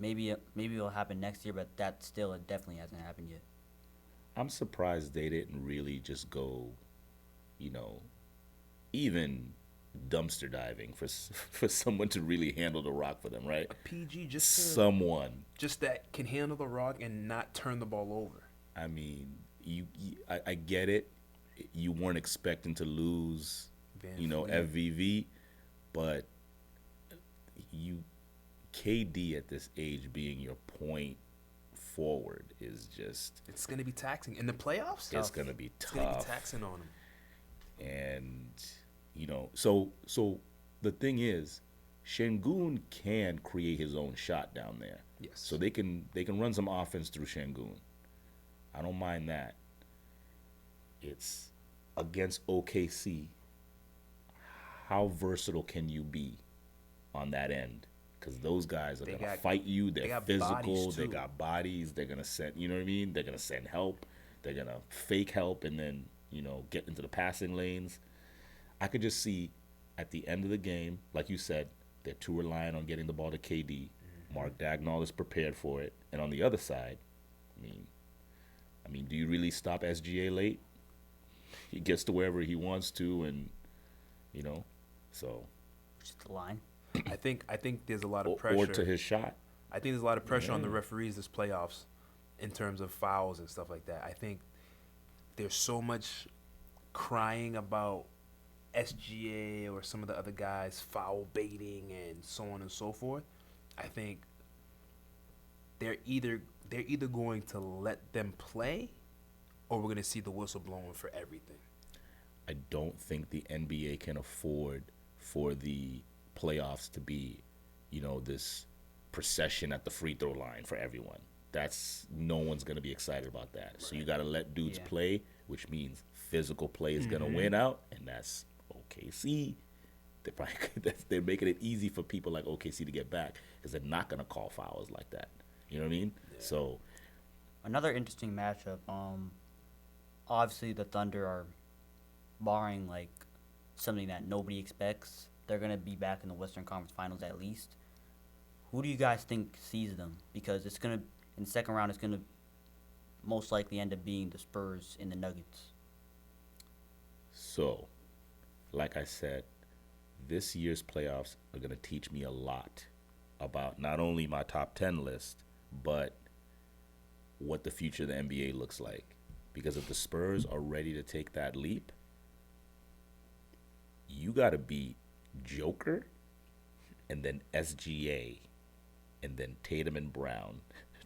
Maybe it'll happen next year, but that still it definitely hasn't happened yet. I'm surprised they didn't really just go, even dumpster diving for someone to really handle the rock for them, right? A PG just Someone. just that can handle the rock and not turn the ball over. I mean, I get it. You weren't expecting to lose, Van Fleet. FVV, but KD at this age being your point forward is just, It's gonna be taxing in the playoffs. it's gonna be It's gonna be tough. taxing on him. And so the thing is, Şengün can create his own shot down there. Yes. So they can run some offense through Şengün. I don't mind that. It's against OKC. How versatile can you be on that end? Because those guys are They gonna got- fight you. they They're got physical. bodies, They too. got bodies. They're gonna send. You know what I mean? They're gonna send help. They're gonna fake help and then get into the passing lanes. I could just see at the end of the game, like you said, they're too reliant on getting the ball to KD. Mark Dagnall is prepared for it, and on the other side, I mean, do you really stop SGA late? He gets to wherever he wants to, and so Which is the line. I think there's a lot of or pressure. to his shot. I think there's a lot of pressure on the Yeah. referees this playoffs in terms of fouls and stuff like that. I think there's so much crying about SGA or some of the other guys foul baiting and so on and so forth. I think they're either going to let them play or we're going to see the whistle blowing for everything. I don't think the NBA can afford for the playoffs to be, this procession at the free throw line for everyone. No one's going to be excited about that. So you got to let dudes Yeah. play, which means physical play is going to win out, and that's OKC. They're making it easy for people like OKC to get back because they're not going to call fouls like that. You know what I mean? Yeah. So Another interesting matchup. Obviously the Thunder are barring like something that nobody expects. They're gonna be back in the Western Conference Finals at least. Who do you guys think sees them? Because it's gonna in the second round, it's gonna most likely end up being the Spurs and the Nuggets. So, like I said, this year's playoffs are going to teach me a lot about not only my top 10 list, but what the future of the NBA looks like. Because if the Spurs are ready to take that leap, you got to beat Joker and then SGA and then Tatum and Brown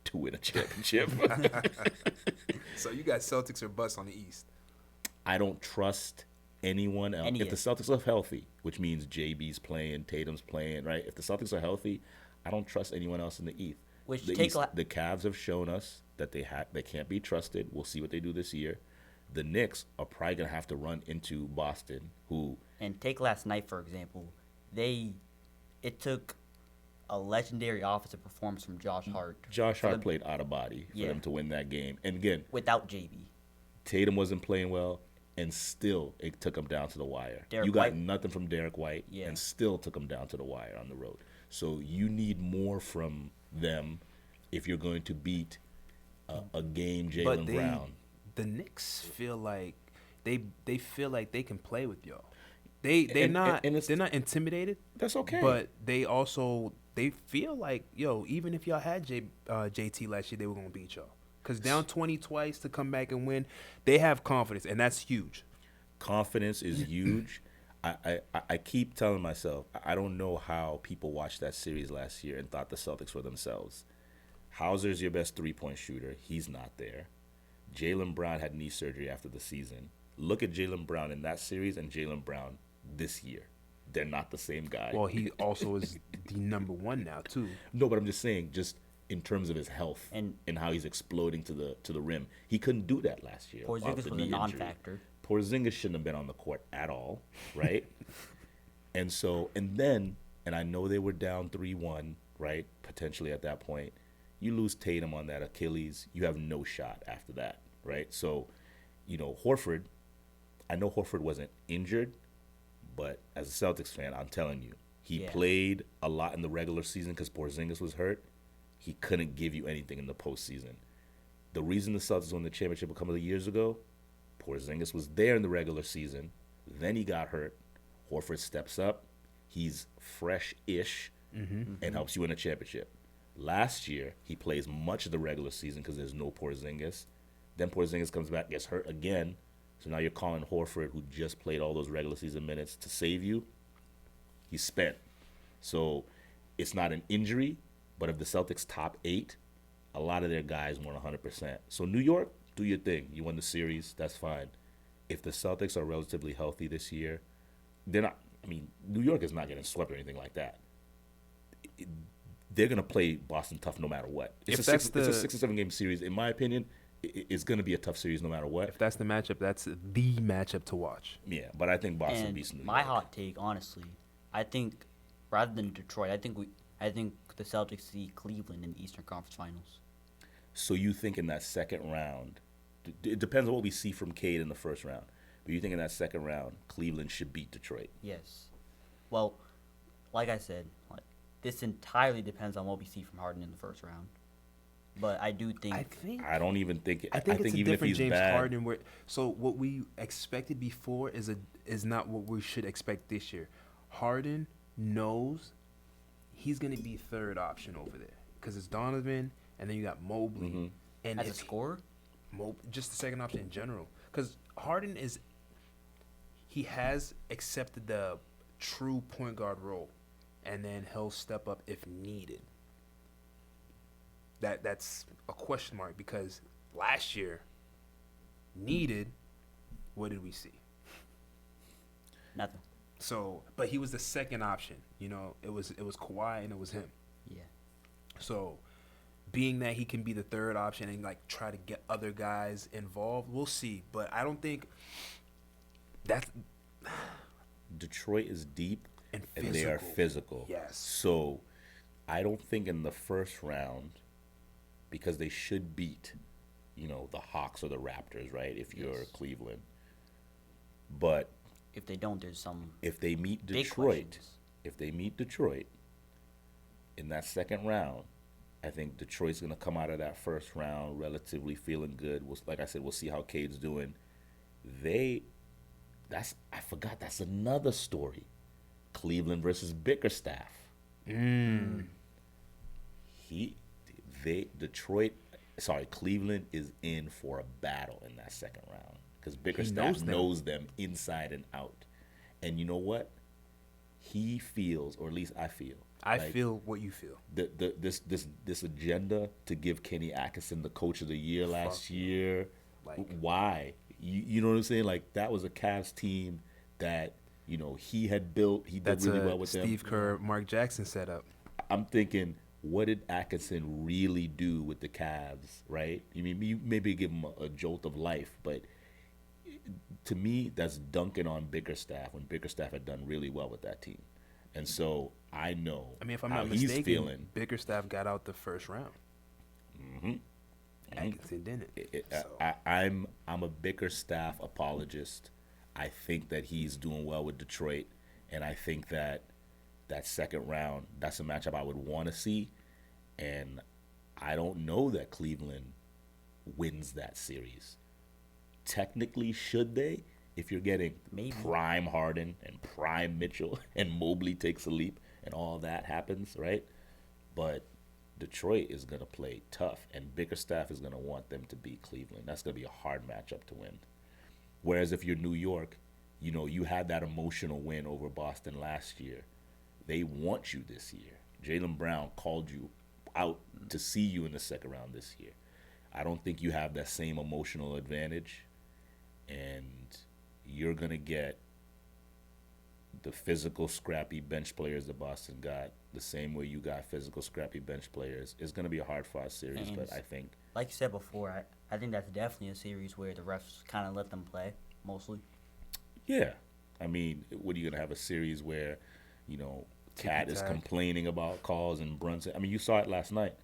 to win a championship. So you got Celtics or bust on the East. I don't trust anyone else. If the Celtics are healthy, which means JB's playing, Tatum's playing, right? If the Celtics are healthy, I don't trust anyone else in the East. Which The take East, the Cavs have shown us that they can't be trusted. We'll see what they do this year. The Knicks are probably gonna have to run into Boston, who and take last night for example. It took a legendary offensive performance from Josh Hart. Josh for Hart them- played out of body for Yeah. them to win that game. And again, without JB. Tatum wasn't playing well, and still it took him down to the wire. Derek You got White- nothing from Derek White, Yeah. and still took him down to the wire on the road. So you need more from them if you're going to beat a game Jalen Brown. The Knicks feel like they feel like they can play with y'all. They're And not it's- intimidated. That's okay. But they feel like, yo, even if y'all had JT last year, they were gonna beat y'all. Because down 20 twice to come back and win, they have confidence, and that's huge. Confidence is huge. I keep telling myself, I don't know how people watched that series last year and thought the Celtics were themselves. Hauser's your best three-point shooter. He's not there. Jaylen Brown had knee surgery after the season. Look at Jaylen Brown in that series and Jaylen Brown this year. They're not the same guy. Well, he also is the number one now, too. No, but I'm just saying, just in terms of his health and how he's exploding to the rim, he couldn't do that last year. Porzingis was a non-factor. Porzingis shouldn't have been on the court at all, right? and I know they were down 3-1, right? Potentially at that point. You lose Tatum on that Achilles, you have no shot after that, right? So, Horford, I know Horford wasn't injured, but as a Celtics fan, I'm telling you, he played a lot in the regular season because Porzingis was hurt. He couldn't give you anything in the postseason. The reason the Celtics won the championship a couple of years ago, Porzingis was there in the regular season. Then he got hurt. Horford steps up. He's fresh-ish and helps you win a championship. Last year, he plays much of the regular season because there's no Porzingis. Then Porzingis comes back, gets hurt again. So now you're calling Horford, who just played all those regular season minutes, to save you. He's spent. So it's not an injury, but of the Celtics' top 8, a lot of their guys weren't 100%. So New York, do your thing. You won the series. That's fine. If the Celtics are relatively healthy this year, they're not. I mean, New York is not getting swept or anything like that. They're going to play Boston tough no matter what. It's a 6 or 7 game series. In my opinion, it's going to be a tough series no matter what. If that's the matchup, that's the matchup to watch. Yeah, but I think Boston beats New York. My hot take, honestly, I think rather than Detroit, I think the Celtics see Cleveland in the Eastern Conference Finals. So you think in that second round, it depends on what we see from Cade in the first round, but you think in that second round, Cleveland should beat Detroit? Yes. Well, like I said, this entirely depends on what we see from Harden in the first round. But I do think I don't even think. I think it's a even different if he's James bad, Harden. So what we expected before is not what we should expect this year. Harden knows he's going to be third option over there because it's Donovan, and then you got Mobley, and as a scorer, just the second option in general. Because Harden he has accepted the true point guard role, and then he'll step up if needed. That's a question mark because last year, needed, what did we see? Nothing. So, but he was the second option. It was Kawhi and it was him. Yeah. So, being that he can be the third option and try to get other guys involved, we'll see. But I don't think that's Detroit is deep and they are physical. Yes. So, I don't think in the first round, because they should beat, the Hawks or the Raptors, right? If you're Cleveland. But if they don't, there's some. If they meet big Detroit, questions. In that second round, I think Detroit's going to come out of that first round relatively feeling good. Like I said, we'll see how Cade's doing. I forgot, that's another story. Cleveland versus Bickerstaff. Cleveland is in for a battle in that second round because Bickerstaff knows them inside and out. And you know what? He feels, or at least I feel. I feel what you feel. This agenda to give Kenny Atkinson the Coach of the Year last year. Why? You know what I'm saying? That was a Cavs team that he had built. He did really well with them. Steve Kerr, Mark Jackson setup. I'm thinking, what did Atkinson really do with the Cavs, right? You maybe give him a jolt of life, but to me, that's dunking on Bickerstaff when Bickerstaff had done really well with that team. And so I know if I'm how not he's mistaken, feeling. Bickerstaff got out the first round. Atkinson didn't. I'm a Bickerstaff apologist. I think that he's doing well with Detroit, and I think that second round, that's a matchup I would want to see. And I don't know that Cleveland wins that series. Technically, should they? If you're getting prime Harden and prime Mitchell and Mobley takes a leap and all that happens, right? But Detroit is going to play tough, and Bickerstaff is going to want them to beat Cleveland. That's going to be a hard matchup to win. Whereas if you're New York, you had that emotional win over Boston last year. They want you this year. Jaylen Brown called you out to see you in the second round this year. I don't think you have that same emotional advantage, and you're going to get the physical, scrappy bench players that Boston got the same way you got physical, scrappy bench players. It's going to be a hard-fought series, And but I think like you said before, I think that's definitely a series where the refs kind of let them play, mostly. yeah. I mean, what are you going to have a series where, Cat is Ticky-tack. complaining about calls and Brunson? I mean, you saw it last night.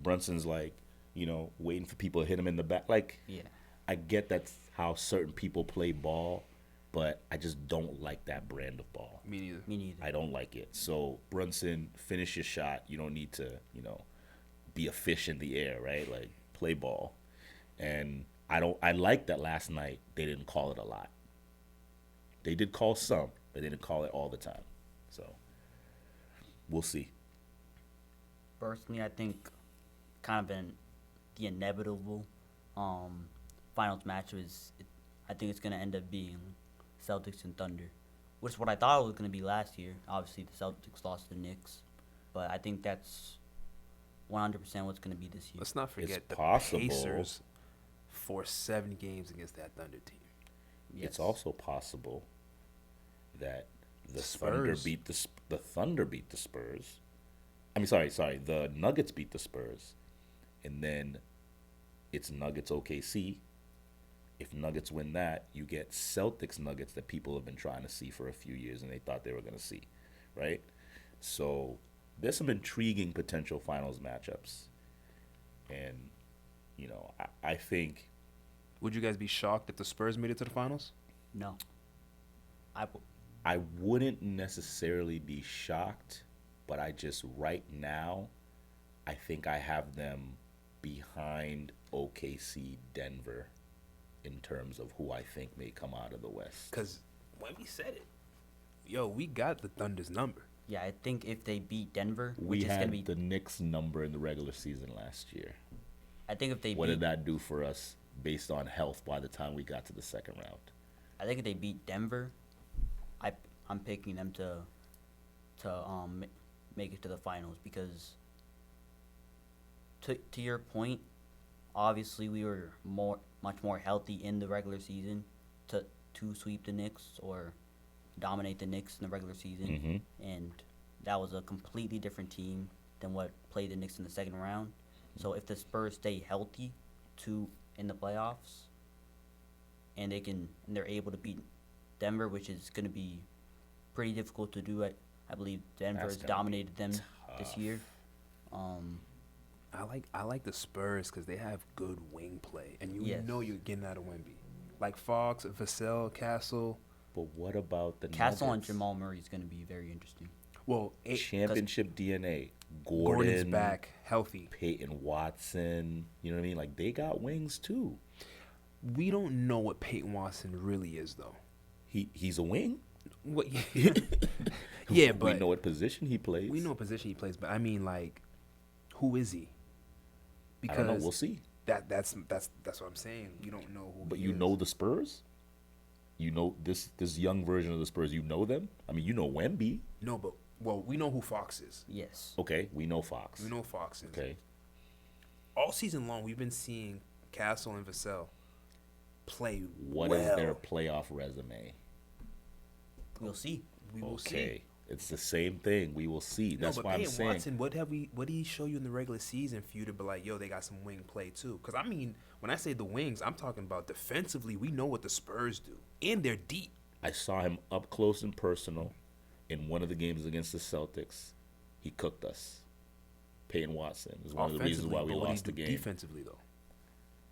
Brunson's like, waiting for people to hit him in the back. Like, Yeah. I get that's how certain people play ball, but I just don't like that brand of ball. Me neither. Me neither. I don't like it. So, Brunson, finish your shot. You don't need to, be a fish in the air, right? Like, play ball. And I like that last night they didn't call it a lot. They did call some, but they didn't call it all the time. So, we'll see. Personally, I think kind of been the inevitable finals match I think it's going to end up being Celtics and Thunder, which is what I thought it was going to be last year. Obviously, the Celtics lost to the Knicks, but I think that's 100% what's going to be this year. Let's not forget It's the possible. Pacers forced 7 games against that Thunder team. Yes. It's also possible that the Spurs. Thunder beat the Spurs. I mean, sorry, the Nuggets beat the Spurs, and then it's Nuggets OKC. If Nuggets win that, you get Celtics Nuggets that people have been trying to see for a few years and they thought they were going to see, right? So there's some intriguing potential finals matchups, and I think Would you guys be shocked if the Spurs made it to the finals? No. I wouldn't necessarily be shocked, but right now, I think I have them behind OKC Denver in terms of who I think may come out of the West. Because when we said it, we got the Thunder's number. Yeah, I think if they beat Denver, We which is going to had be, the Knicks number in the regular season last year. I think if they What beat, did that do for us based on health by the time we got to the second round? I think if they beat Denver, I'm picking them to make it to the finals because to your point, obviously we were much more healthy in the regular season to sweep the Knicks or dominate the Knicks in the regular season, and that was a completely different team than what played the Knicks in the second round. So if the Spurs stay healthy in the playoffs, and they're able to beat Denver, which is going to be pretty difficult to do. I believe Denver That's has gonna be dominated them this tough. year. I like the Spurs because they have good wing play, and Yes. you're getting out of Wemby. Like Fox, Vassell, Castle. But what about the Castle and Nuggets? Jamal Murray is going to be very interesting. Well, Championship DNA. Gordon's Gordon, back, healthy. Peyton Watson. You know what I mean? Like, they got wings too. We don't know what Peyton Watson really is, though. He's a wing. What? Yeah, but we know what position he plays. we know what position he plays. But I mean, like, who is he? I don't know. We'll see. That's what I'm saying. You don't know who. But he you is. know the Spurs. You know this young version of the Spurs. You know them. I mean, you know Wemby. No, but we know who Fox is. Yes. Okay, we know Fox. We know Fox is. Okay, All season long, we've been seeing Castle and Vassell play what is their playoff resume? We'll see. We will see. Okay, it's the same thing. We will see. No, That's but why I'm Peyton saying. Watson, what did he show you in the regular season for you to be like, yo, they got some wing play too? Because I mean, when I say the wings, I'm talking about defensively. We know what the Spurs do, and they're deep. I saw him up close and personal in one of the games against the Celtics. He cooked us. Peyton Watson is one of the reasons why we Offensively, but what do lost the you do game. defensively though?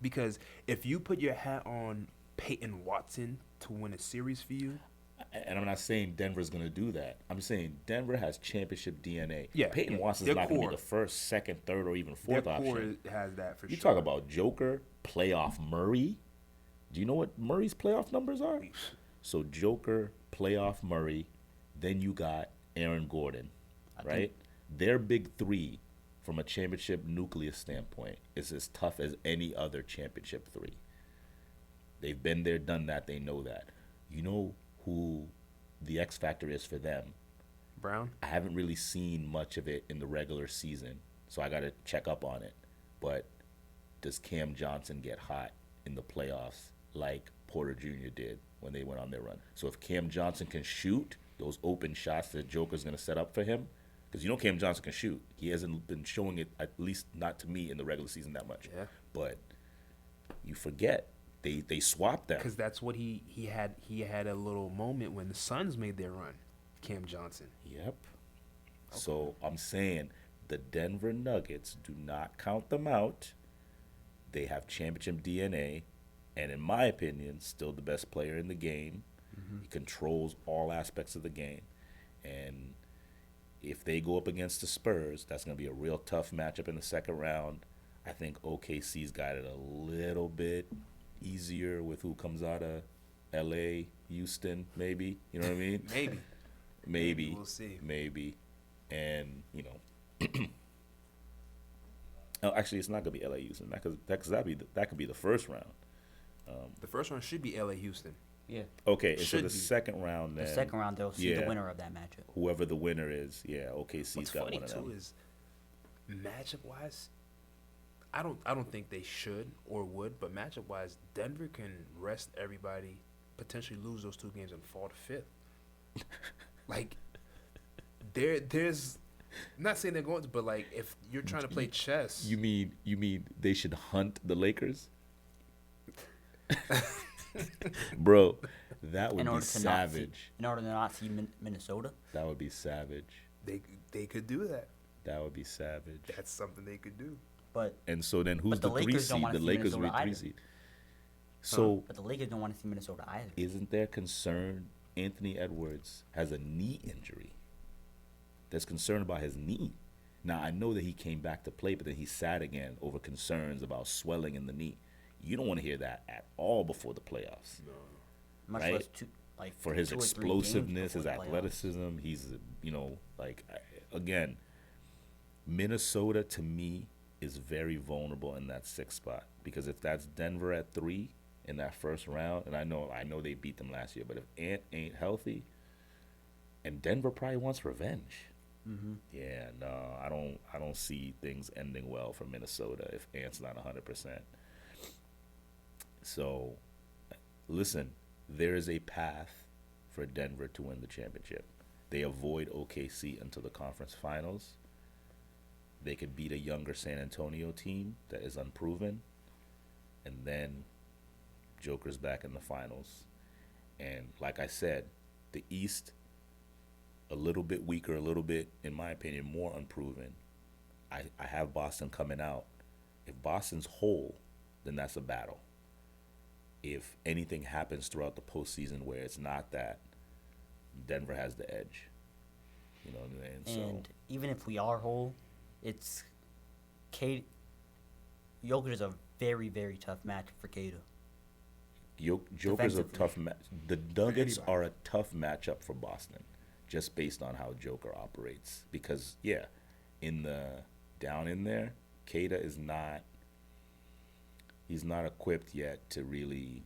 Because if you put your hat on Peyton Watson to win a series for you, And I'm not saying Denver's going to do that. I'm saying Denver has championship DNA. Yeah, Peyton yeah. Watson's Their not going to core- be the first, second, third, or even their fourth core option. has that for You sure. talk about Joker, playoff Murray. Do you know what Murray's playoff numbers are? So Joker, playoff Murray, then you got Aaron Gordon, right? Their big three from a championship nucleus standpoint, is as tough as any other championship 3. They've been there, done that. They know that. You know who the X factor is for them? Brown. I haven't really seen much of it in the regular season, so I got to check up on it. But does Cam Johnson get hot in the playoffs like Porter Jr. did when they went on their run? So if Cam Johnson can shoot those open shots that Joker's going to set up for him, because you know Cam Johnson can shoot. He hasn't been showing it, at least not to me, in the regular season that much. Yeah. But you forget, they swapped them. Because that's what he had. He had a little moment when the Suns made their run. Cam Johnson. Yep. So I'm saying the Denver Nuggets, do not count them out. They have championship DNA, and in my opinion, still the best player in the game. He controls all aspects of the game. And if they go up against the Spurs, that's going to be a real tough matchup in the second round. I think OKC's got it a little bit easier with who comes out of LA, Houston, maybe. You know what I mean? Maybe. Maybe. We'll see. Maybe. And, you know. Oh, actually, it's not going to be LA, Houston. That could be the first round. The first one should be LA Houston. Yeah. Okay, and so Should the be. second round then. The second round, they'll see yeah. the winner of that matchup. Whoever the winner is, yeah, OKC's What's got funny one of too them. is matchup wise, I don't think they should or would, but matchup wise, Denver can rest everybody, potentially lose those 2 games and fall to 5th. Like there's I'm not saying they're going to, but like if you're trying to play chess, You mean they should hunt the Lakers? Bro, that would In be order to not see, savage. in order to not see Minnesota. That would be savage. they could do that. That would be savage. That's something they could do. But And so then who's But the the 3 Lakers don't seed? wanna The see Lakers would be Minnesota 3 either. seed. So the Lakers don't want to see Minnesota either. isn't there concern Anthony Edwards has a knee injury? There's concern about his knee. Now, I know that he came back to play, but then he sat again over concerns about swelling in the knee. You don't want to hear that at all before the playoffs. Much Right. less For his 2 or 3 games explosiveness, his before the playoffs. athleticism, he's, again, Minnesota to me is very vulnerable in that 6th spot, because if that's Denver at 3 in that first round, and I know they beat them last year, but if Ant ain't healthy, and Denver probably wants revenge. Mm-hmm. Yeah, no, I don't see things ending well for Minnesota if Ant's not 100%. So, listen, there is a path for Denver to win the championship. They avoid OKC until the conference finals. They could beat a younger San Antonio team that is unproven, and then Joker's back in the finals. And like I said, the East, a little bit weaker, a little bit, in my opinion, more unproven. I have Boston coming out. If Boston's whole, then that's a battle. If anything happens throughout the postseason where it's not that, Denver has the edge. You know what I mean? And even if we are whole, it's Jokic is a very, very tough match for Kata. Joker's a defensively. tough match. The Nuggets anybody. are a tough matchup for Boston, just based on how Joker operates. Because down in there, Kata is not. He's not equipped yet to really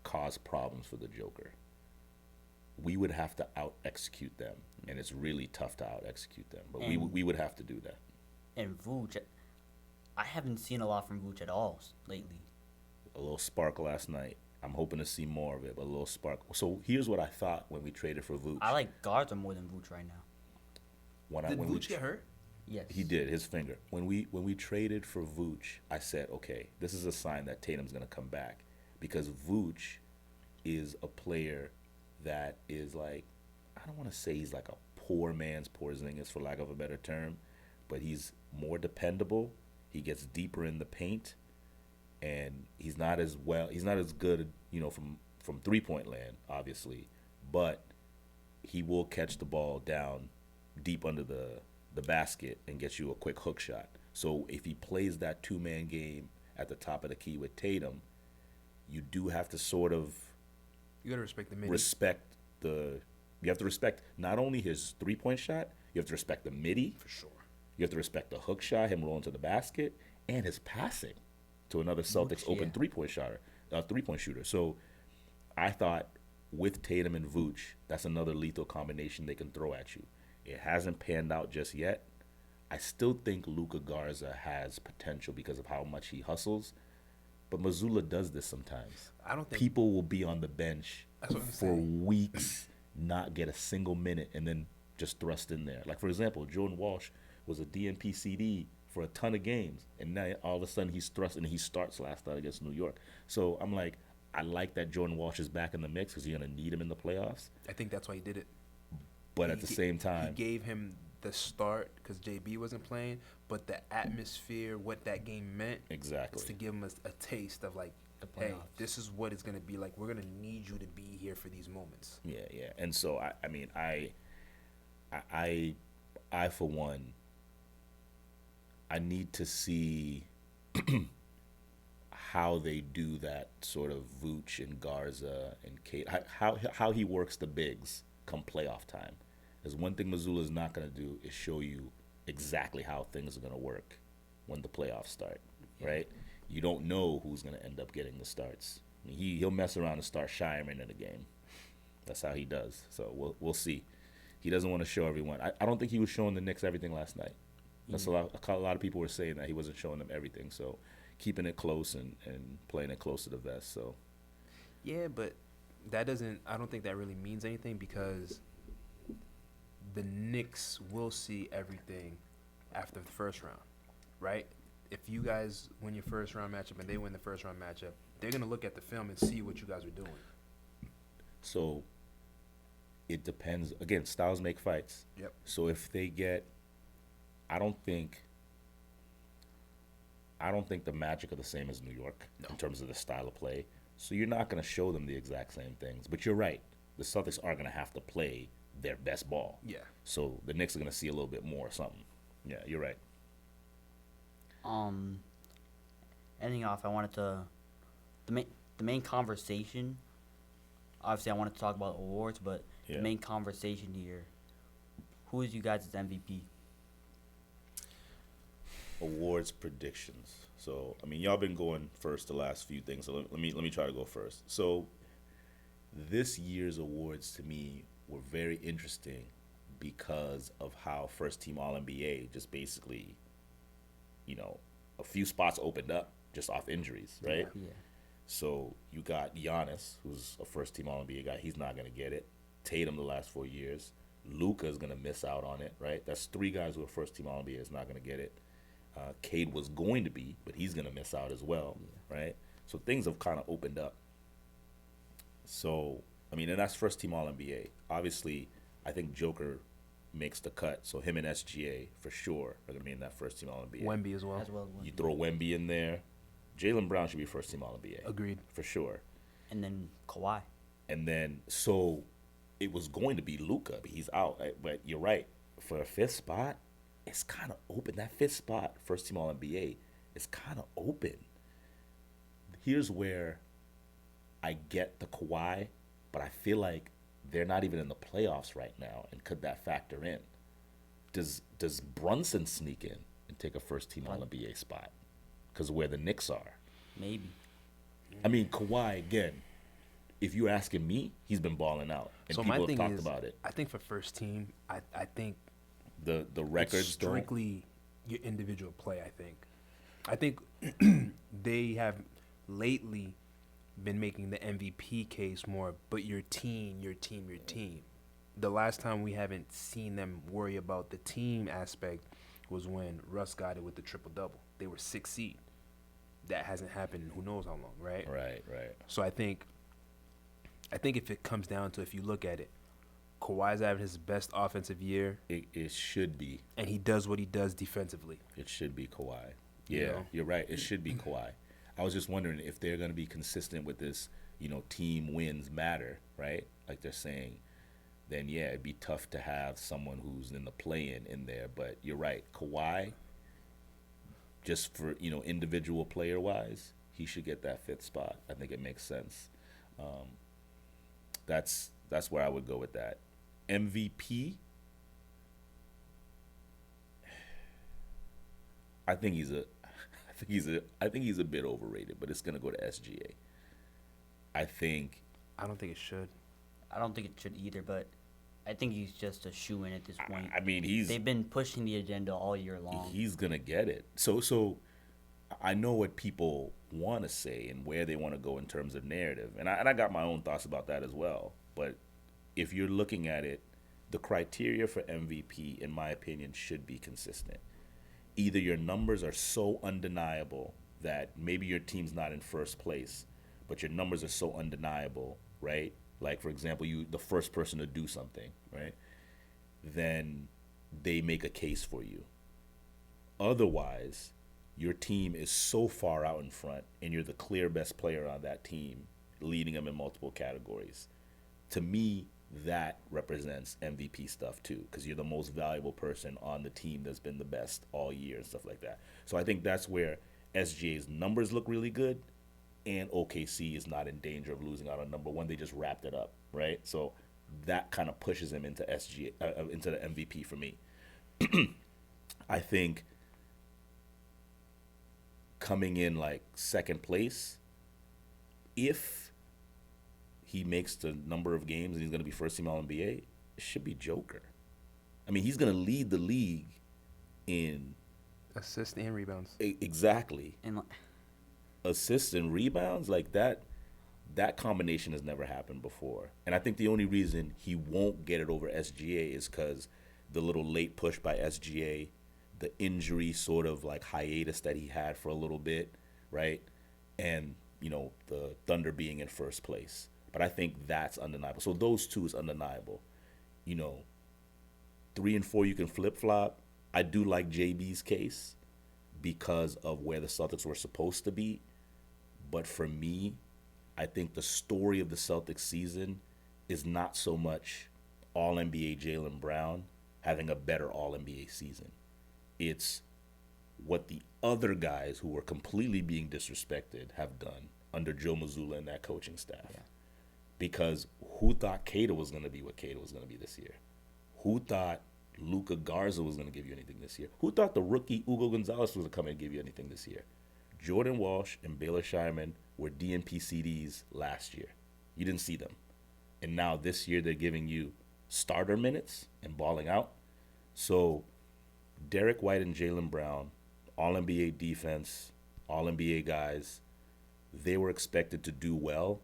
cause problems for the Joker. We would have to out execute them, and it's really tough to out execute them. But we would have to do that. And Vooch, I haven't seen a lot from Vooch at all lately. A little spark last night. I'm hoping to see more of it, but a little spark. So here's what I thought when we traded for Vooch. I like Garza more than Vooch right now. Did when we Vooch get hurt? Yes. He did, his finger. When we traded for Vooch, I said, okay, this is a sign that Tatum's going to come back, because Vooch is a player that is like, I don't want to say he's like a poor man's Porzingis, for lack of a better term, but he's more dependable. He gets deeper in the paint, and he's not as good, from 3-point land, obviously, but he will catch the ball down deep under the basket and get you a quick hook shot. So if he plays that 2-man game at the top of the key with Tatum, you do have to sort of You gotta respect the minute. you have to respect not only his 3-point shot, you have to respect the midi, For sure. You have to respect the hook shot, him rolling to the basket, and his passing to another Celtics Vooch, open yeah. 3-point shooter. So I thought with Tatum and Vooch, that's another lethal combination they can throw at you. It hasn't panned out just yet. I still think Luka Garza has potential because of how much he hustles, but Mazzulla does this sometimes. I don't think People will be on the bench That's what I'm for saying. weeks, not get a single minute, and then just thrust in there. Like, for example, Jordan Walsh was a DNP CD for a ton of games, and now all of a sudden he's thrust and he starts last night against New York. So I'm like, I like that Jordan Walsh is back in the mix because you're going to need him in the playoffs. I think that's why he did it. But at the He- same he time, gave him the start because JB wasn't playing, but the atmosphere, what that game meant, is to exactly. give him a taste of like, The hey, playoffs. this is what it's gonna be like. We're gonna need you to be here for these moments. Yeah, yeah. And so I mean, I for one, I need to see how they do that sort of Vooch and Garza and Kate, how he works the bigs come playoff time. Because one thing Missoula is not going to do is show you exactly how things are going to work when the playoffs start, right? You don't know who's going to end up getting the starts. I mean, he'll mess around and start Shireman in a game. That's how he does. So we'll see. He doesn't want to show everyone. I don't think he was showing the Knicks everything last night. That's a lot of people were saying that he wasn't showing them everything. So keeping it close and playing it close to the vest. So Yeah, but that doesn't. I don't think that really means anything because the Knicks will see everything after the first round, right? If you guys win your first round matchup and they win the first round matchup, they're gonna look at the film and see what you guys are doing. So it depends. Again, styles make fights. Yep. So if they get, I don't think the Magic are the same as New York No. in terms of the style of play. So you're not going to show them the exact same things. But you're right. The Celtics are going to have to play their best ball. Yeah. So the Knicks are going to see a little bit more or something. Yeah, you're right. Ending off, I wanted to the main conversation. Obviously, I wanted to talk about awards, but Yeah. the main conversation here: who is you guys' MVP? Awards predictions. So I mean, y'all been going first the last few things. So let me try to go first. So this year's awards to me were very interesting because of how first team All NBA just basically, a few spots opened up just off injuries, right? Yeah. So you got Giannis, who's a first team All NBA guy. He's not gonna get it. Tatum the last 4 years. Luka's gonna miss out on it, right? That's three guys who are first team All NBA is not gonna get it. Cade was going to be, but he's gonna miss out as well, right? So things have kind of opened up. So I mean, and that's first team All NBA. Obviously, I think Joker makes the cut. So him and SGA for sure are gonna be in that first team All NBA. Wemby as well. As well, You throw Wemby in there. Jaylen Brown should be first team All NBA Agreed. for sure. and then Kawhi. And then so it was going to be Luka, but he's out. But you're right. For a fifth spot, it's kind of open. That fifth spot, first team All NBA, is kind of open. Here's where I get the Kawhi, but I feel like they're not even in the playoffs right now. And could that factor in? Does Brunson sneak in and take a first team All NBA spot? Because where the Knicks are. Maybe. I mean, Kawhi, again, if you're asking me, he's been balling out. And So people my have thing talked is, about it. I think for first team, I think The it's records don't. strictly your individual play. I think they have lately been making the MVP case more, but your team. The last time we haven't seen them worry about the team aspect was when Russ got it with the triple double. They were 6th seed. That hasn't happened in who knows how long, right? Right. So I think if it comes down to, if you look at it, Kawhi's having his best offensive year, It should be. and he does what he does defensively. It should be Kawhi. You Yeah, know? you're right. It should be Kawhi. I was just wondering if they're going to be consistent with this, team wins matter, right? Like they're saying, then yeah, it'd be tough to have someone who's in the play-in in there. But you're right. Kawhi, just for, individual player-wise, he should get that fifth spot. I think it makes sense. That's where I would go with that. MVP, I think he's a, I think he's a bit overrated, but it's gonna go to SGA. I think I don't think it should. I don't think it should either, but I think he's just a shoe in at this point. I mean he's They've been pushing the agenda all year long. he's gonna get it. So I know what people want to say and where they want to go in terms of narrative, and I got my own thoughts about that as well. But if you're looking at it, the criteria for MVP, in my opinion, should be consistent. Either your numbers are so undeniable that maybe your team's not in first place, but your numbers are so undeniable, right? Like for example, you the first person to do something, right? Then they make a case for you. Otherwise, your team is so far out in front and you're the clear best player on that team, leading them in multiple categories. To me, that represents MVP stuff too, because you're the most valuable person on the team that's been the best all year and stuff like that. So I think that's where SGA's numbers look really good, and OKC is not in danger of losing out on number one. They just wrapped it up, right? So that kind of pushes him into into the MVP for me. I think coming in like second place, if he makes the number of games and he's going to be first team All NBA, it should be Joker. I mean, he's going to lead the league in Assists and rebounds. exactly And like, assists and rebounds. Like that combination has never happened before. And I think the only reason he won't get it over SGA is because the little late push by SGA, the injury sort of like hiatus that he had for a little bit, right? And, you know, the Thunder being in first place. But I think that's undeniable. So those two is undeniable. You know, 3 and 4 you can flip flop. I do like JB's case because of where the Celtics were supposed to be. But for me, I think the story of the Celtics season is not so much All NBA Jaylen Brown having a better All NBA season. It's what the other guys who were completely being disrespected have done under Joe Mazzulla and that coaching staff. Yeah. Because who thought Cato was going to be what Cato was going to be this year? Who thought Luka Garza was going to give you anything this year? Who thought the rookie Hugo Gonzalez was going to come and give you anything this year? Jordan Walsh and Baylor Shireman were DNP CDs last year. You didn't see them. And now this year they're giving you starter minutes and balling out. So Derek White and Jaylen Brown, All-NBA defense, All-NBA guys, they were expected to do well,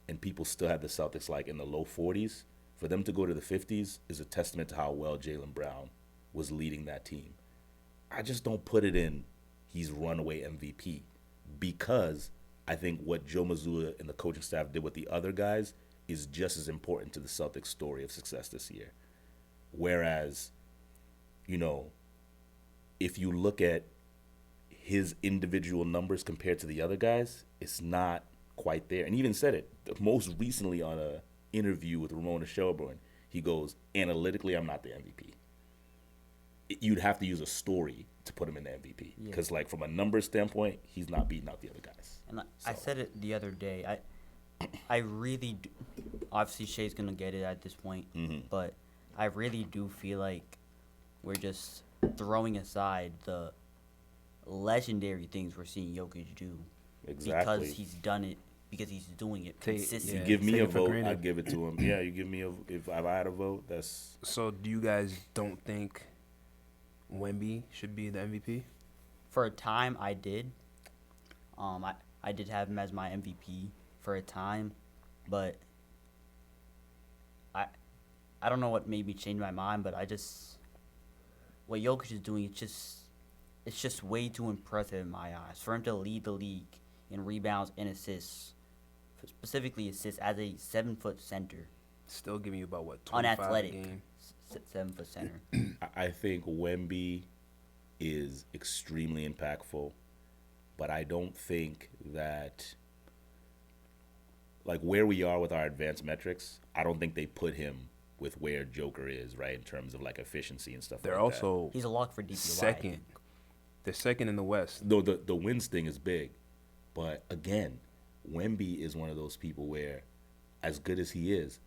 and people still had the Celtics like in the low 40s. For them to go to the 50s is a testament to how well Jaylen Brown was leading that team. I just don't put it in he's runaway MVP, because I think what Joe Mazzulla and the coaching staff did with the other guys is just as important to the Celtics' story of success this year. Whereas, you know, if you look at his individual numbers compared to the other guys, it's not quite there. And he even said it most recently on a interview with Ramona Shelburne. He goes, analytically, I'm not the MVP. You'd have to use a story to put him in the MVP, because like from a numbers standpoint, he's not beating out the other guys. and like, I said it the other day. I really do. Obviously, Shea's gonna get it at this point, but I really do feel like we're just throwing aside the legendary things we're seeing Jokic do Exactly. because he's done it, because he's doing it Take- consistently. You give me take a it for vote, granted. I'd give it to him. Yeah, you give me if I had a vote, that's So do you guys don't think Wemby should be the MVP? For a time, I did. I did have him as my MVP for a time, but I don't know what made me change my mind. But what Jokic is doing, it's just way too impressive in my eyes. For him to lead the league in rebounds and assists, specifically assists as a 7-foot center, Still giving you about what 25 unathletic, a game. 7-foot center. I think Wemby is extremely impactful, but I don't think that, like where we are with our advanced metrics, I don't think they put him with where Joker is, right, in terms of like efficiency and stuff They're like also He's a lock for DPOY. second. They're second in the West. that. Though the wins thing is big, but again, Wemby is one of those people where, as good as he is,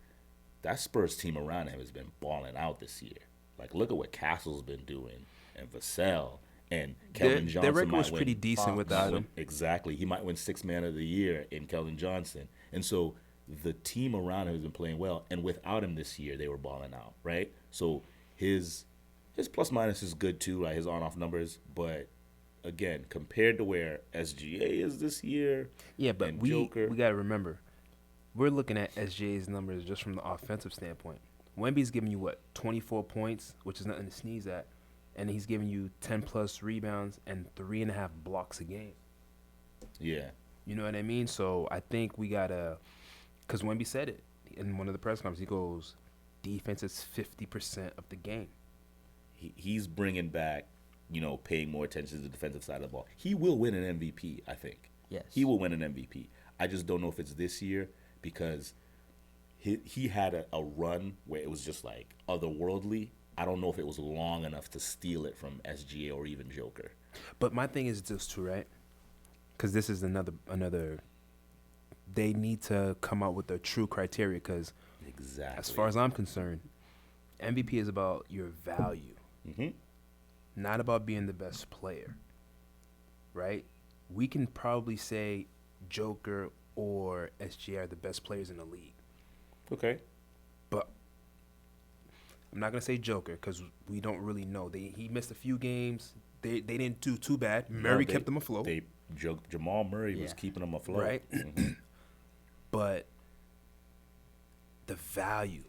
that Spurs team around him has been balling out this year. Like, look at what Castle's been doing, and Vassell, And Keldon Johnson Their record might was win. pretty decent without him. Exactly. He might win Sixth Man of the Year in Keldon Johnson. And so the team around him has been playing well. And without him this year, they were balling out, right? So his plus minus is good too, right? His on-off numbers. But again, compared to where SGA is this year, Yeah, but and we Joker, got to remember, we're looking at SGA's numbers just from the offensive standpoint. Wemby's giving you, what, 24 points, which is nothing to sneeze at, and he's giving you 10-plus rebounds and 3.5 blocks a game. yeah. You know what I mean? So I think we got to – because Wemby said it in one of the press conferences. He goes, defense is 50% of the game. He's bringing back, paying more attention to the defensive side of the ball. He will win an MVP, I think. Yes. He will win an MVP. I just don't know if it's this year because he had a run where it was just like otherworldly. I don't know if it was long enough to steal it from SGA or even Joker. But my thing is this too, right? Because this is another. They need to come out with a true criteria because Exactly. as far as I'm concerned, MVP is about your value, not about being the best player, right? We can probably say Joker or SGA are the best players in the league. Okay. But I'm not going to say Joker because we don't really know. He missed a few games. They didn't do too bad. Murray kept them afloat. Jamal Murray was Yeah. keeping them afloat. Right. But the value,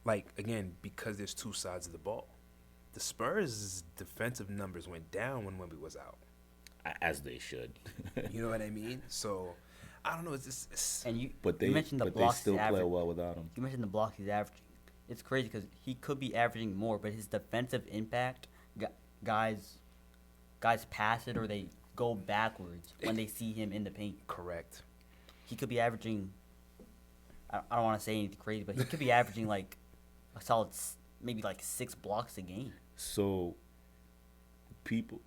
like, again, because there's two sides of the ball. The Spurs' defensive numbers went down when Wemby was out. As they should. You know what I mean? So, I don't know. It's just And you But you mentioned the they blocks still he's play averaging. well without him. You mentioned the blocks he's averaging. It's crazy because he could be averaging more, but his defensive impact, guys pass it or they go backwards when they see him in the paint. correct. He could be averaging. I don't want to say anything crazy, but he could be averaging like a solid, maybe like 6 blocks a game. So people,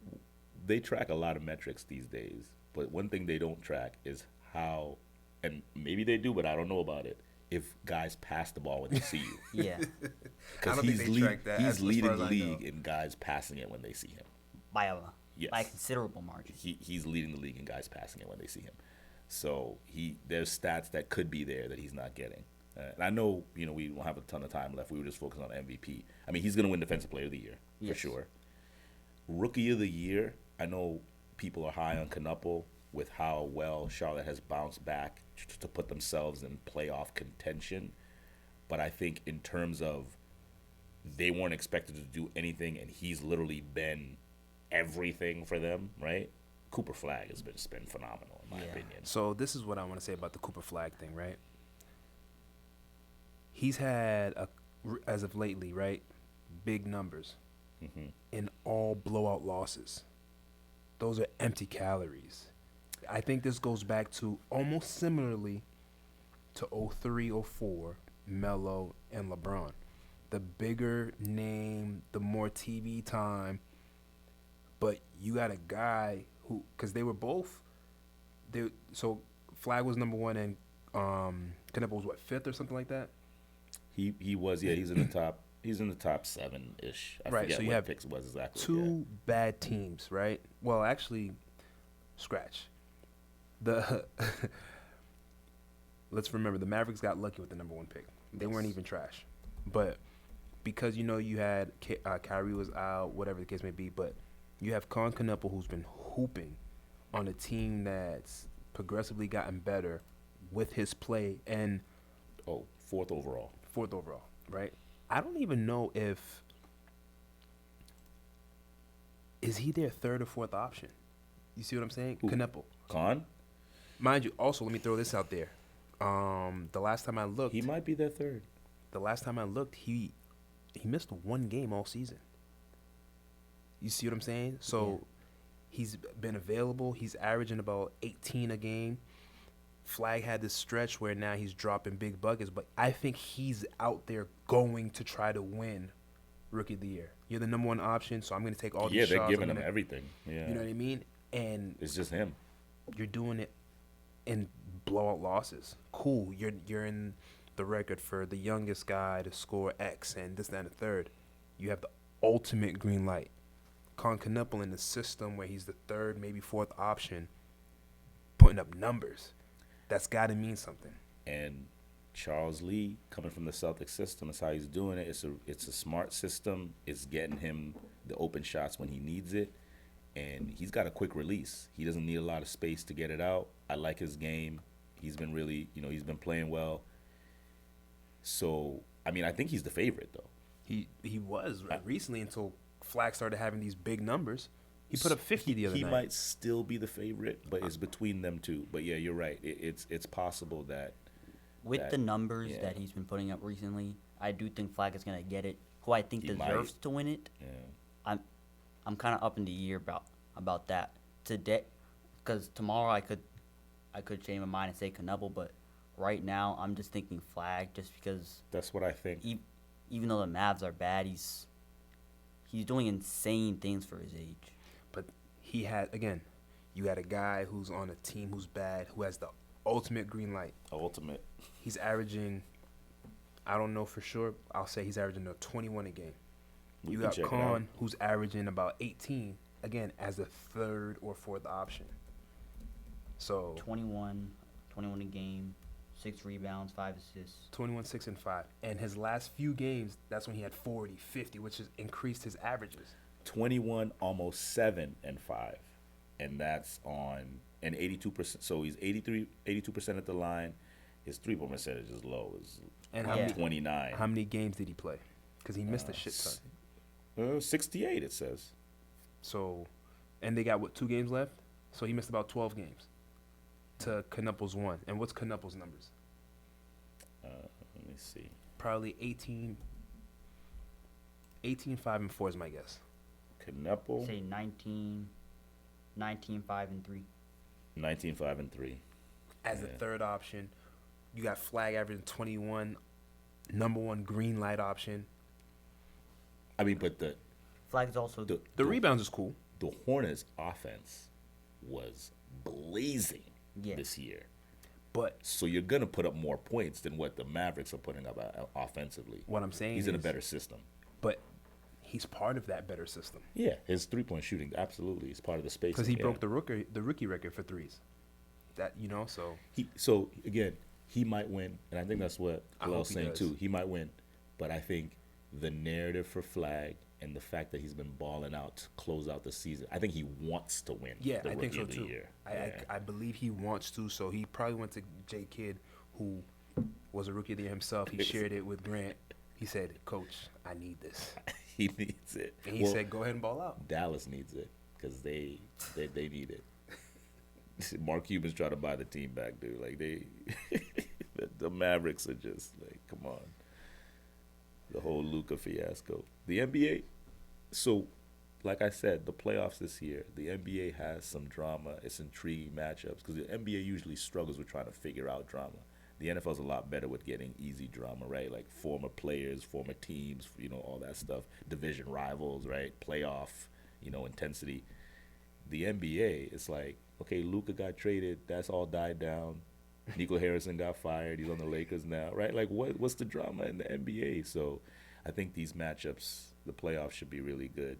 they track a lot of metrics these days, but one thing they don't track is how, and maybe they do, but I don't know about it, if guys pass the ball when they see you. Yeah, I Because don't think they track that, he's as leading far the as I league know. in guys passing it when they see him. by a Yes. considerable margin. He's leading the league in guys passing it when they see him. So there's stats that could be there that he's not getting. And I know, we don't have a ton of time left. We were just focusing on MVP. I mean, he's going to win Defensive Player of the Year, for Yes. sure. Rookie of the Year, I know people are high on Knuppel with how well Charlotte has bounced back to put themselves in playoff contention. But I think in terms of they weren't expected to do anything, and he's literally been everything for them, right? Cooper Flag has been phenomenal, in my Yeah. opinion. So this is what I want to say about the Cooper Flag thing, right? He's had, as of lately, right, big numbers in all blowout losses. Those are empty calories. I think this goes back to almost similarly to 03, 04, Melo, and LeBron. The bigger name, the more TV time, but you got a guy who, because they were both, so Flag was number one and Knuppel was what, 5th or something like that? He was, yeah, he's in the top. He's in the top 7-ish. I Right, forget so you what have picks was exactly. Two bad teams, right? Well, actually, scratch. Let's remember the Mavericks got lucky with the number 1 pick. They weren't even trash, but because you had Kyrie was out, whatever the case may be, but you have Knuppel who's been hooping on a team that's progressively gotten better with his play and Oh, 4th overall. 4th overall, right? I don't even know if is he their 3rd or 4th option. You see what I'm saying? Who? Knuppel. Con? Mind you, also let me throw this out there. The last time I looked, He might be their 3rd. he missed 1 game all season. You see what I'm saying? So he's been available. He's averaging about 18 a game. Flag had this stretch where now he's dropping big buckets, but I think he's out there going to try to win Rookie of the Year. You're the number 1 option, so I'm going to take all the shots. Yeah, they're giving I'm him gonna- everything. Yeah. You know what I mean? And It's just him. you're doing it in blowout losses. Cool. You're in the record for the youngest guy to score X and this, that, and the third. You have the ultimate green light. Colin Knuppel in the system where he's the third, maybe fourth option, putting up numbers. That's got to mean something. And Charles Lee, coming from the Celtics system, that's how he's doing it. It's a smart system. It's getting him the open shots when he needs it. And he's got a quick release. He doesn't need a lot of space to get it out. I like his game. He's been really, he's been playing well. So, I mean, I think he's the favorite, though. He was recently until Flag started having these big numbers. He put up 50 the other night. He might still be the favorite, but it's between them two. But yeah, you're right. It's possible that With the numbers yeah. that he's been putting up recently, I do think Flag is gonna get it. Who I think He deserves might. to win it. yeah, I'm kind of up in the air about that today, because tomorrow I could change my mind and say Knuppel, but right now I'm just thinking Flag, just because that's what I think. even though the Mavs are bad, he's doing insane things for his age. But he had, again, you got a guy who's on a team who's bad, who has the ultimate green light. Ultimate. He's averaging, I don't know for sure, I'll say he's averaging a 21 a game. We You can got check it out. Khan, who's averaging about 18, again, as a third or fourth option. So 21 a game, 6 rebounds, 5 assists. 21, 6, and 5. And his last few games, that's when he had 40, 50, which has increased his averages. 21, almost 7 and 5, and that's on an 82%. So he's 82% at the line. His 3-point percentage is low. It's And how many- 29. How many games did he play? Because he missed a shit ton. 68 it says. So, and they got, 2 games left? So he missed about 12 games to Knuppel's 1. And what's Knuppel's numbers? Let me see. Probably 18, 5, and 4 is my guess. Knuppel, Say 19, 5 and 3. 19, 5 and 3. As a Yeah. third option, you got Flag averaging 21, number 1 green light option. I mean, but the Flag's also The rebounds is cool. the Hornets offense was blazing Yeah. this year. But So you're gonna put up more points than what the Mavericks are putting up offensively. what I'm saying He's is, in a better system. but he's part of that better system. Yeah, his 3-point shooting absolutely is part of the space. Because he broke the rookie record for threes. That, so So again, he might win, and I think that's what I hope Kalal's he saying does. too. He might win, but I think the narrative for Flag and the fact that he's been balling out to close out the season, I think he wants to win. yeah, the I think Rookie so of the too. Year. I Yeah. I believe he wants to. So he probably went to Jay Kidd, who was a rookie of the year himself. He shared it with Grant. He said, "Coach, I need this," He needs it. and he Well, said, "Go ahead and ball out." Dallas needs it because they need it. Mark Cuban's trying to buy the team back, dude. Like the Mavericks are just like, come on. The whole Luka fiasco. The NBA. So, like I said, the playoffs this year, the NBA has some drama. It's intriguing matchups because the NBA usually struggles with trying to figure out drama. The NFL's a lot better with getting easy drama, right? Like former players, former teams, all that stuff. Division rivals, right? Playoff, intensity. The NBA, it's like, okay, Luka got traded. That's all died down. Nico Harrison got fired. He's on the Lakers now, right? Like, what's the drama in the NBA? So I think these matchups, the playoffs should be really good.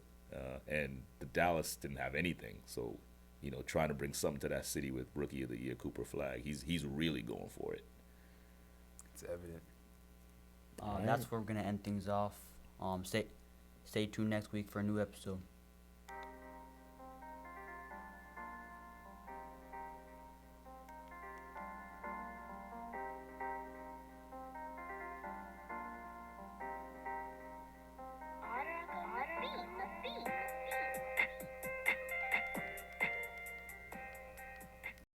And the Dallas didn't have anything. So, trying to bring something to that city with Rookie of the Year, Cooper Flag, he's really going for it. It's evident. That's where we're gonna end things off. Stay tuned next week for a new episode.